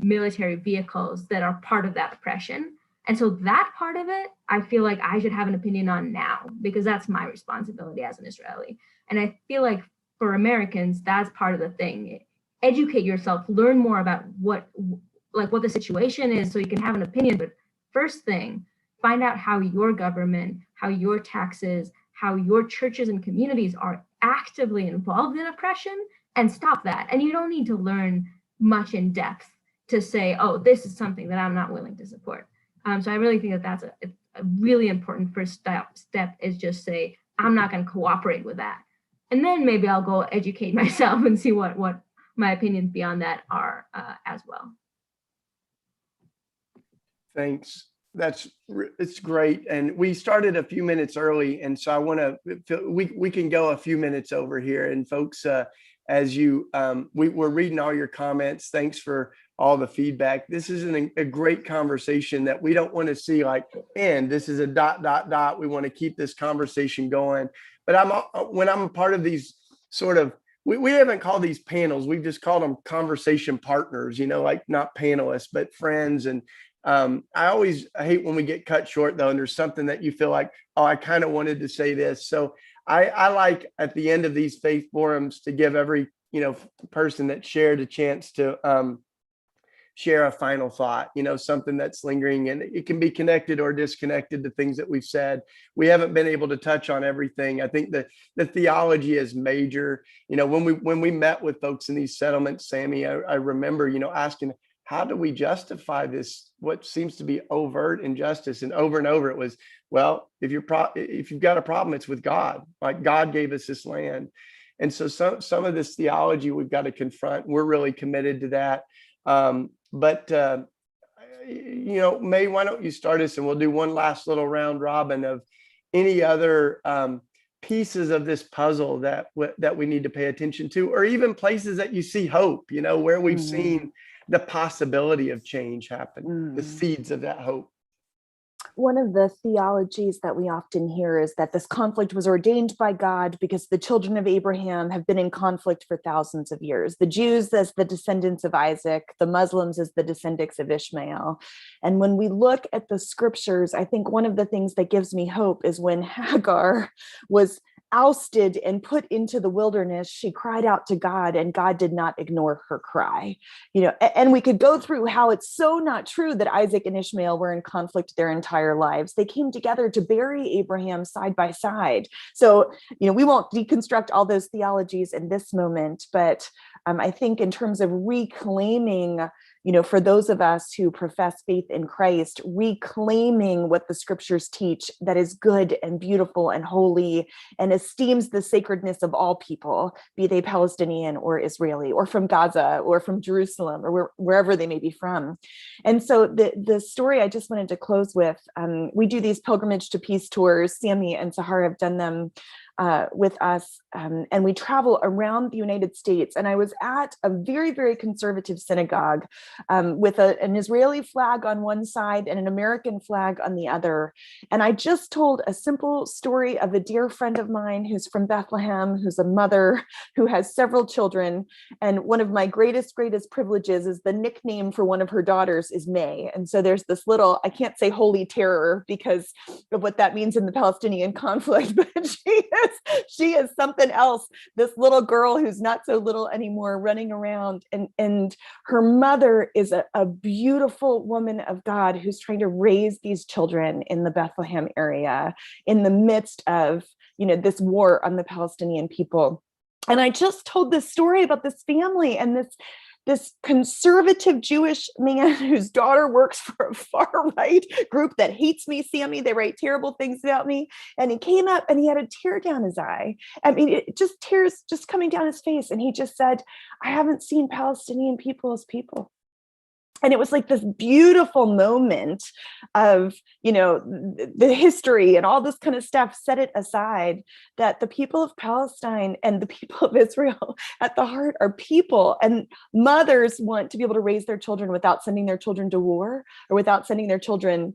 military vehicles that are part of that oppression. And so that part of it, I feel like I should have an opinion on now, because that's my responsibility as an Israeli. And I feel like for Americans, that's part of the thing. Educate yourself, learn more about what the situation is so you can have an opinion. But first thing, find out how your government, how your taxes, how your churches and communities are actively involved in oppression, and stop that. And you don't need to learn much in depth to say, oh, this is something that I'm not willing to support. So I really think that that's a really important first step is just say, I'm not going to cooperate with that. And then maybe I'll go educate myself and see what my opinions beyond that are as well. Thanks. It's great. And we started a few minutes early. And so I want to, we can go a few minutes over here. And folks, as you, we're reading all your comments. Thanks for all the feedback. This is a great conversation that we don't want to see like end. This is a ... We want to keep this conversation going. But when I'm a part of these sort of, we haven't called these panels. We've just called them conversation partners, like not panelists, but friends. And I hate when we get cut short though, and there's something that you feel like, oh, I kind of wanted to say this. So I like at the end of these faith forums to give every, person that shared a chance to share a final thought, something that's lingering, and it can be connected or disconnected to things that we've said. We haven't been able to touch on everything. I think that the theology is major. When we met with folks in these settlements, Sami, I remember, asking, how do we justify this, what seems to be overt injustice? And over it was, well, if you've got a problem, it's with God. Like God gave us this land. And so some of this theology we've got to confront. We're really committed to that. But May, why don't you start us, and we'll do one last little round robin of any other pieces of this puzzle that we need to pay attention to, or even places that you see hope, where we've seen the possibility of change happen, the seeds of that hope. One of the theologies that we often hear is that this conflict was ordained by God because the children of Abraham have been in conflict for thousands of years. The Jews as the descendants of Isaac, the Muslims as the descendants of Ishmael. And when we look at the scriptures, I think one of the things that gives me hope is when Hagar was ousted and put into the wilderness, she cried out to God, and God did not ignore her cry. And we could go through how it's so not true that Isaac and Ishmael were in conflict their entire lives. They came together to bury Abraham side by side. So, we won't deconstruct all those theologies in this moment, but I think in terms of reclaiming, for those of us who profess faith in Christ, reclaiming what the scriptures teach that is good and beautiful and holy and esteems the sacredness of all people, be they Palestinian or Israeli or from Gaza or from Jerusalem or wherever they may be from. And so the story I just wanted to close with, we do these pilgrimage to peace tours. Sami and Sahar have done them with us, and we travel around the United States. And I was at a very, very conservative synagogue with an Israeli flag on one side and an American flag on the other. And I just told a simple story of a dear friend of mine who's from Bethlehem, who's a mother who has several children. And one of my greatest privileges is the nickname for one of her daughters is May. And so there's this little, I can't say holy terror because of what that means in the Palestinian conflict, but she is something else. This little girl who's not so little anymore running around, and her mother is a beautiful woman of God who's trying to raise these children in the Bethlehem area in the midst of, this war on the Palestinian people. And I just told this story about this family and this conservative Jewish man whose daughter works for a far-right group that hates me, Sami. They write terrible things about me. And he came up and he had a tear down his eye. I mean, tears just coming down his face. And he just said, I haven't seen Palestinian people as people. And it was like this beautiful moment of, the history and all this kind of stuff, set it aside, that the people of Palestine and the people of Israel at the heart are people, and mothers want to be able to raise their children without sending their children to war or without sending their children,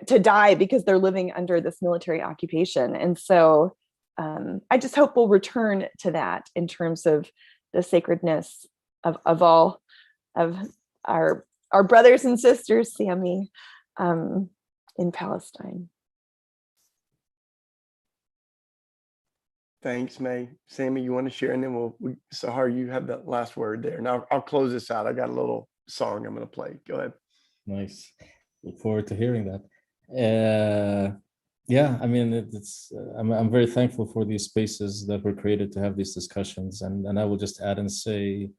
to die because they're living under this military occupation. And so I just hope we'll return to that in terms of the sacredness of all of our brothers and sisters, Sami, in Palestine. Thanks, May. Sami, you want to share, and then Sahar, you have the last word there. Now I'll close this out. I got a little song I'm going to play. Go ahead. Nice. Look forward to hearing that. Yeah, I mean, I'm very thankful for these spaces that were created to have these discussions, and I will just add and say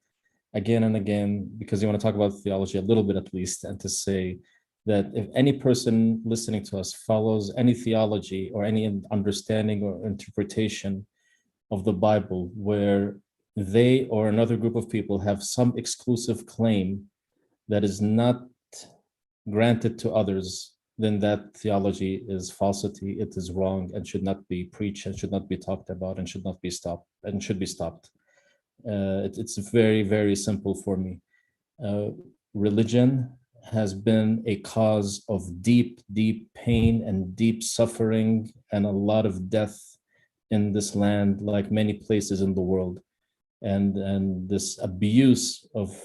again and again, because you want to talk about theology a little bit at least, and to say that if any person listening to us follows any theology or any understanding or interpretation of the Bible where they or another group of people have some exclusive claim that is not granted to others, then that theology is falsity, it is wrong, and should not be preached, and should not be talked about, and should not be stopped, and should be stopped. It's very, very simple for me. Religion has been a cause of deep, deep pain and deep suffering and a lot of death in this land, like many places in the world. And this abuse of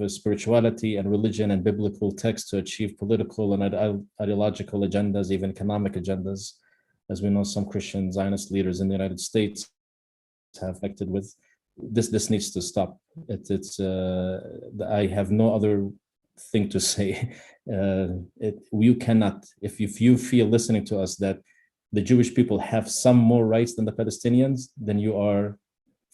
spirituality and religion and biblical text to achieve political and ideological agendas, even economic agendas, as we know some Christian Zionist leaders in the United States have acted with. This needs to stop. I have no other thing to say. You cannot, if you feel listening to us that the Jewish people have some more rights than the Palestinians, then you are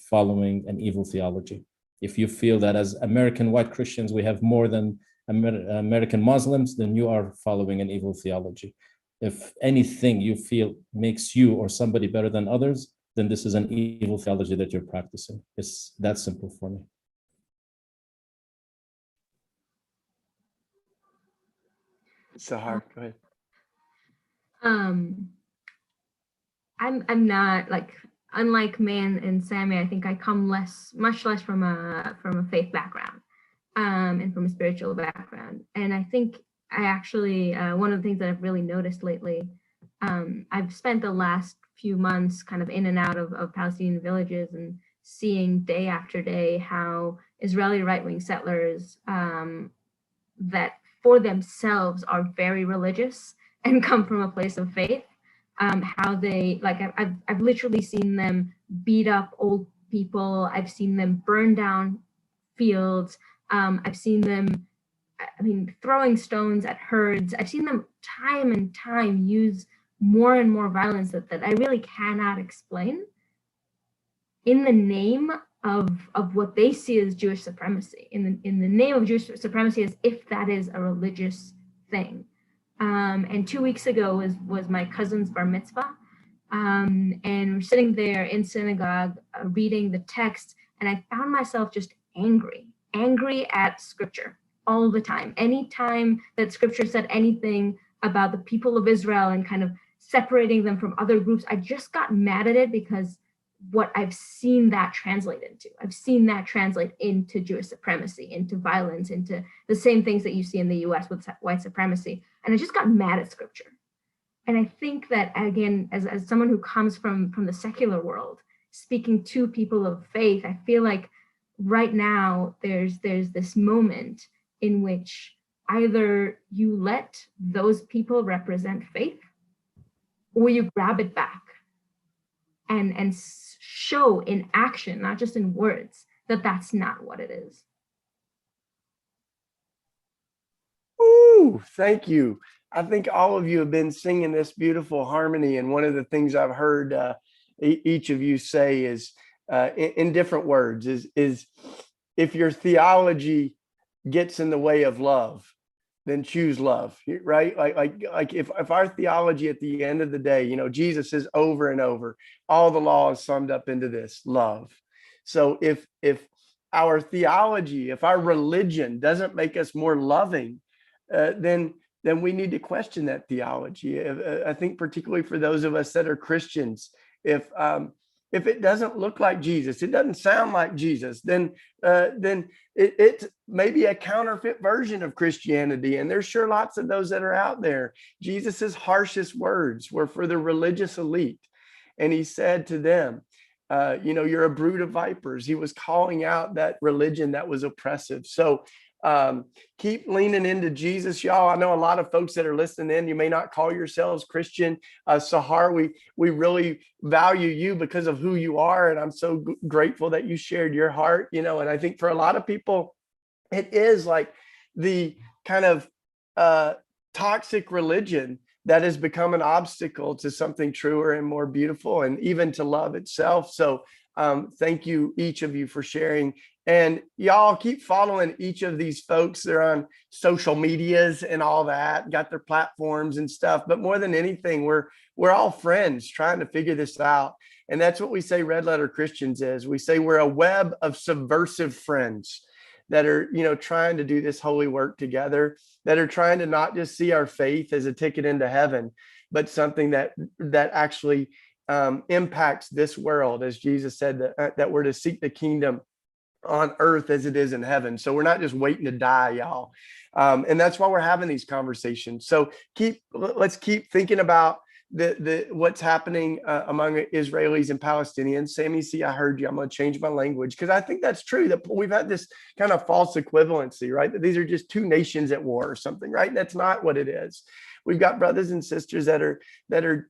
following an evil theology. If you feel that as American white Christians we have more than American Muslims, then you are following an evil theology. If anything you feel makes you or somebody better than others, then this is an evil theology that you're practicing. It's that simple for me. Sahar, go ahead. I'm not like, unlike Man and Sami, I think I come much less from a faith background, and from a spiritual background. And I think I actually, one of the things that I've really noticed lately, I've spent the last few months kind of in and out of Palestinian villages and seeing day after day how Israeli right-wing settlers that for themselves are very religious and come from a place of faith, how they, like, I've literally seen them beat up old people. I've seen them burn down fields. I've seen them, I mean, throwing stones at herds. I've seen them time and time use more and more violence that I really cannot explain in the name of what they see as Jewish supremacy, in the name of Jewish supremacy, as if that is a religious thing. And 2 weeks ago was my cousin's bar mitzvah, and we're sitting there in synagogue reading the text, and I found myself just angry at scripture all the time. Anytime that scripture said anything about the people of Israel and kind of separating them from other groups, I just got mad at it, because what I've seen that translate into. I've seen that translate into Jewish supremacy, into violence, into the same things that you see in the US with white supremacy. And I just got mad at scripture. And I think that, again, as someone who comes from the secular world, speaking to people of faith, I feel like right now there's this moment in which either you let those people represent faith, or you grab it back and show in action, not just in words, that that's not what it is. Ooh, thank you. I think all of you have been singing this beautiful harmony. And one of the things I've heard each of you say is, in different words, is if your theology gets in the way of love, then choose love, right? Like if our theology at the end of the day, you know, Jesus says over and over, all the law is summed up into this: love. So if our theology, if our religion doesn't make us more loving, then we need to question that theology. I think particularly for those of us that are Christians, if it doesn't look like Jesus, it doesn't sound like Jesus, then it's maybe a counterfeit version of Christianity. And there's sure lots of those that are out there. Jesus's harshest words were for the religious elite. And he said to them, you're a brood of vipers. He was calling out that religion that was oppressive. So keep leaning into Jesus, y'all. I know a lot of folks that are listening in, you may not call yourselves Christian. Sahar, we really value you because of who you are, and I'm so grateful that you shared your heart. And I think for a lot of people, it is like the kind of toxic religion that has become an obstacle to something truer and more beautiful, and even to love itself. So Thank you, each of you, for sharing. And y'all keep following each of these folks. They're on social medias and all that, got their platforms and stuff. But more than anything, we're all friends trying to figure this out. And that's what we say Red Letter Christians is. We say we're a web of subversive friends that are, trying to do this holy work together, that are trying to not just see our faith as a ticket into heaven, but something that actually impacts this world, as Jesus said that we're to seek the kingdom on earth as it is in heaven. So we're not just waiting to die, y'all. And that's why we're having these conversations. So let's keep thinking about the what's happening among Israelis and Palestinians. Sami, see, I heard you. I'm going to change my language because I think that's true, that we've had this kind of false equivalency, right? That these are just two nations at war or something, right? That's not what it is. We've got brothers and sisters that are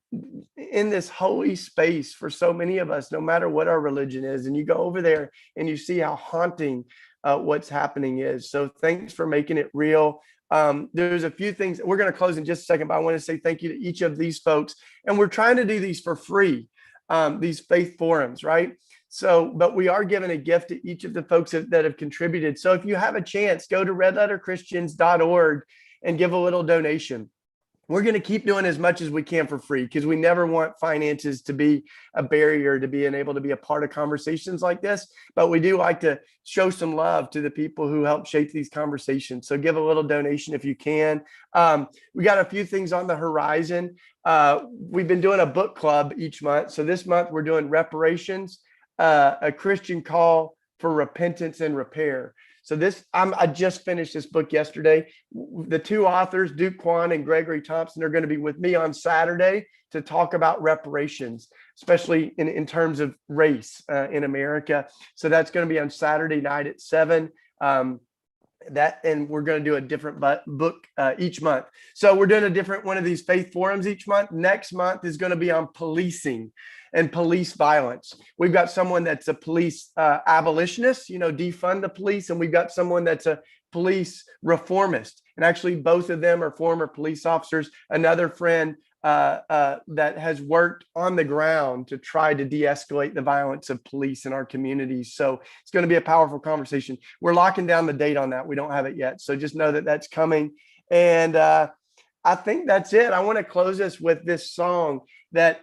in this holy space for so many of us, no matter what our religion is. And you go over there and you see how haunting what's happening is. So thanks for making it real. There's a few things. We're going to close in just a second, but I want to say thank you to each of these folks. And we're trying to do these for free, these faith forums, right? So, but we are giving a gift to each of the folks that have contributed. So if you have a chance, go to redletterchristians.org and give a little donation. We're going to keep doing as much as we can for free because we never want finances to be a barrier to being able to be a part of conversations like this. But we do like to show some love to the people who help shape these conversations. So give a little donation if you can. We got a few things on the horizon. We've been doing a book club each month. So this month we're doing Reparations, a Christian call for repentance and repair. So I just finished this book yesterday. The two authors, Duke Kwan and Gregory Thompson, are going to be with me on Saturday to talk about reparations, especially in terms of race in America. So that's going to be on Saturday night at 7. And we're going to do a different book each month. So we're doing a different one of these faith forums each month. Next month is going to be on policing and police violence. We've got someone that's a police abolitionist, defund the police, and we've got someone that's a police reformist. And actually, both of them are former police officers. Another friend that has worked on the ground to try to de-escalate the violence of police in our communities. So it's going to be a powerful conversation. We're locking down the date on that. We don't have it yet. So just know that that's coming. And I think that's it. I want to close this with this song that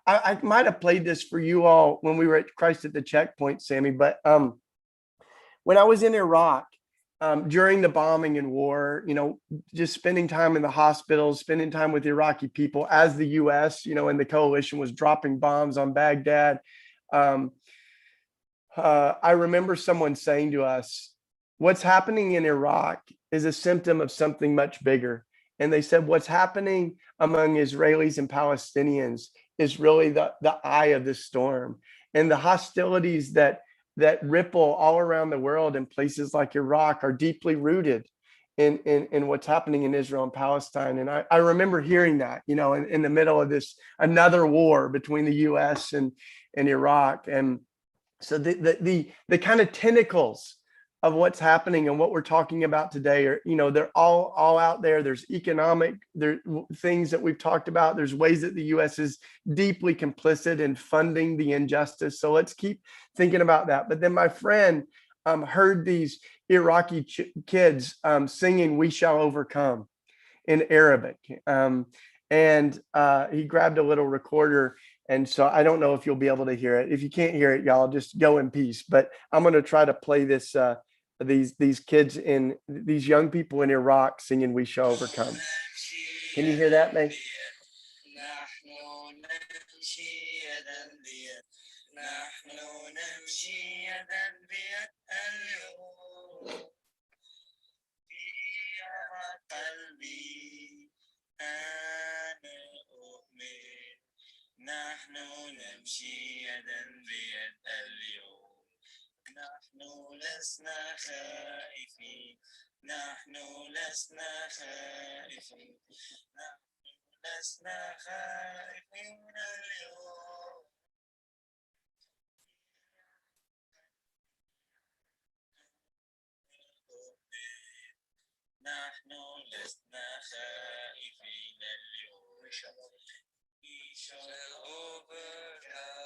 I might have played this for you all when we were at Christ at the Checkpoint, Sami. But when I was in Iraq, during the bombing and war, just spending time in the hospitals, spending time with Iraqi people as the U.S., and the coalition was dropping bombs on Baghdad. I remember someone saying to us, what's happening in Iraq is a symptom of something much bigger. And they said, what's happening among Israelis and Palestinians is really the eye of the storm, and the hostilities that ripple all around the world in places like Iraq are deeply rooted in what's happening in Israel and Palestine. And I remember hearing that, in the middle of this, another war between the US and Iraq. And so the kind of tentacles of what's happening and what we're talking about today are, they're all out there. There's economic, things that we've talked about. There's ways that the U.S. is deeply complicit in funding the injustice. So let's keep thinking about that. But then my friend heard these Iraqi kids singing "We Shall Overcome" in Arabic. And he grabbed a little recorder. And so I don't know if you'll be able to hear it. If you can't hear it, y'all just go in peace. But I'm going to try to play this, these kids these young people in Iraq singing "We Shall Overcome." Can you hear that, man? نحن نمشي يدا بيد اليوم نحن لسنا خائفين نحن لسنا خائفين نحن لسنا خائفين اليوم نحن لسنا خائفين اليوم We shall overcome.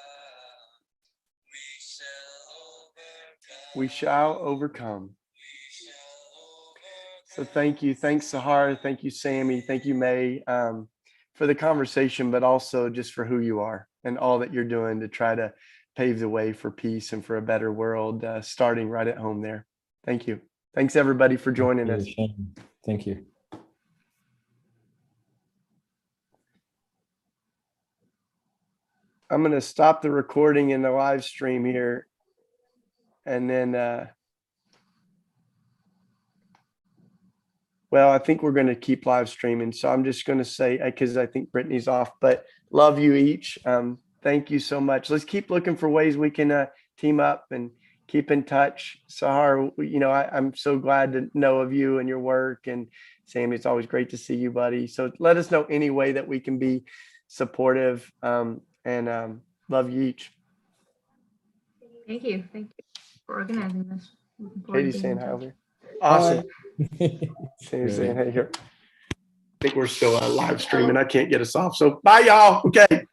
We shall We shall overcome. So thank you. Thanks, Sahar. Thank you, Sami. Thank you, May, for the conversation, but also just for who you are and all that you're doing to try to pave the way for peace and for a better world, starting right at home there. Thank you. Thanks, everybody, for joining us. Thank you. I'm going to stop the recording in the live stream here. And then, well, I think we're going to keep live streaming. So I'm just going to say, because I think Brittany's off, but love you each. Thank you so much. Let's keep looking for ways we can team up and keep in touch. Sahar, I'm so glad to know of you and your work. And Sami, it's always great to see you, buddy. So let us know any way that we can be supportive, and love you each. Thank you. Thank you for organizing this. Katie's saying hi over. Awesome. Sami's saying hey here. I think we're still live streaming. I can't get us off. So bye, y'all. Okay.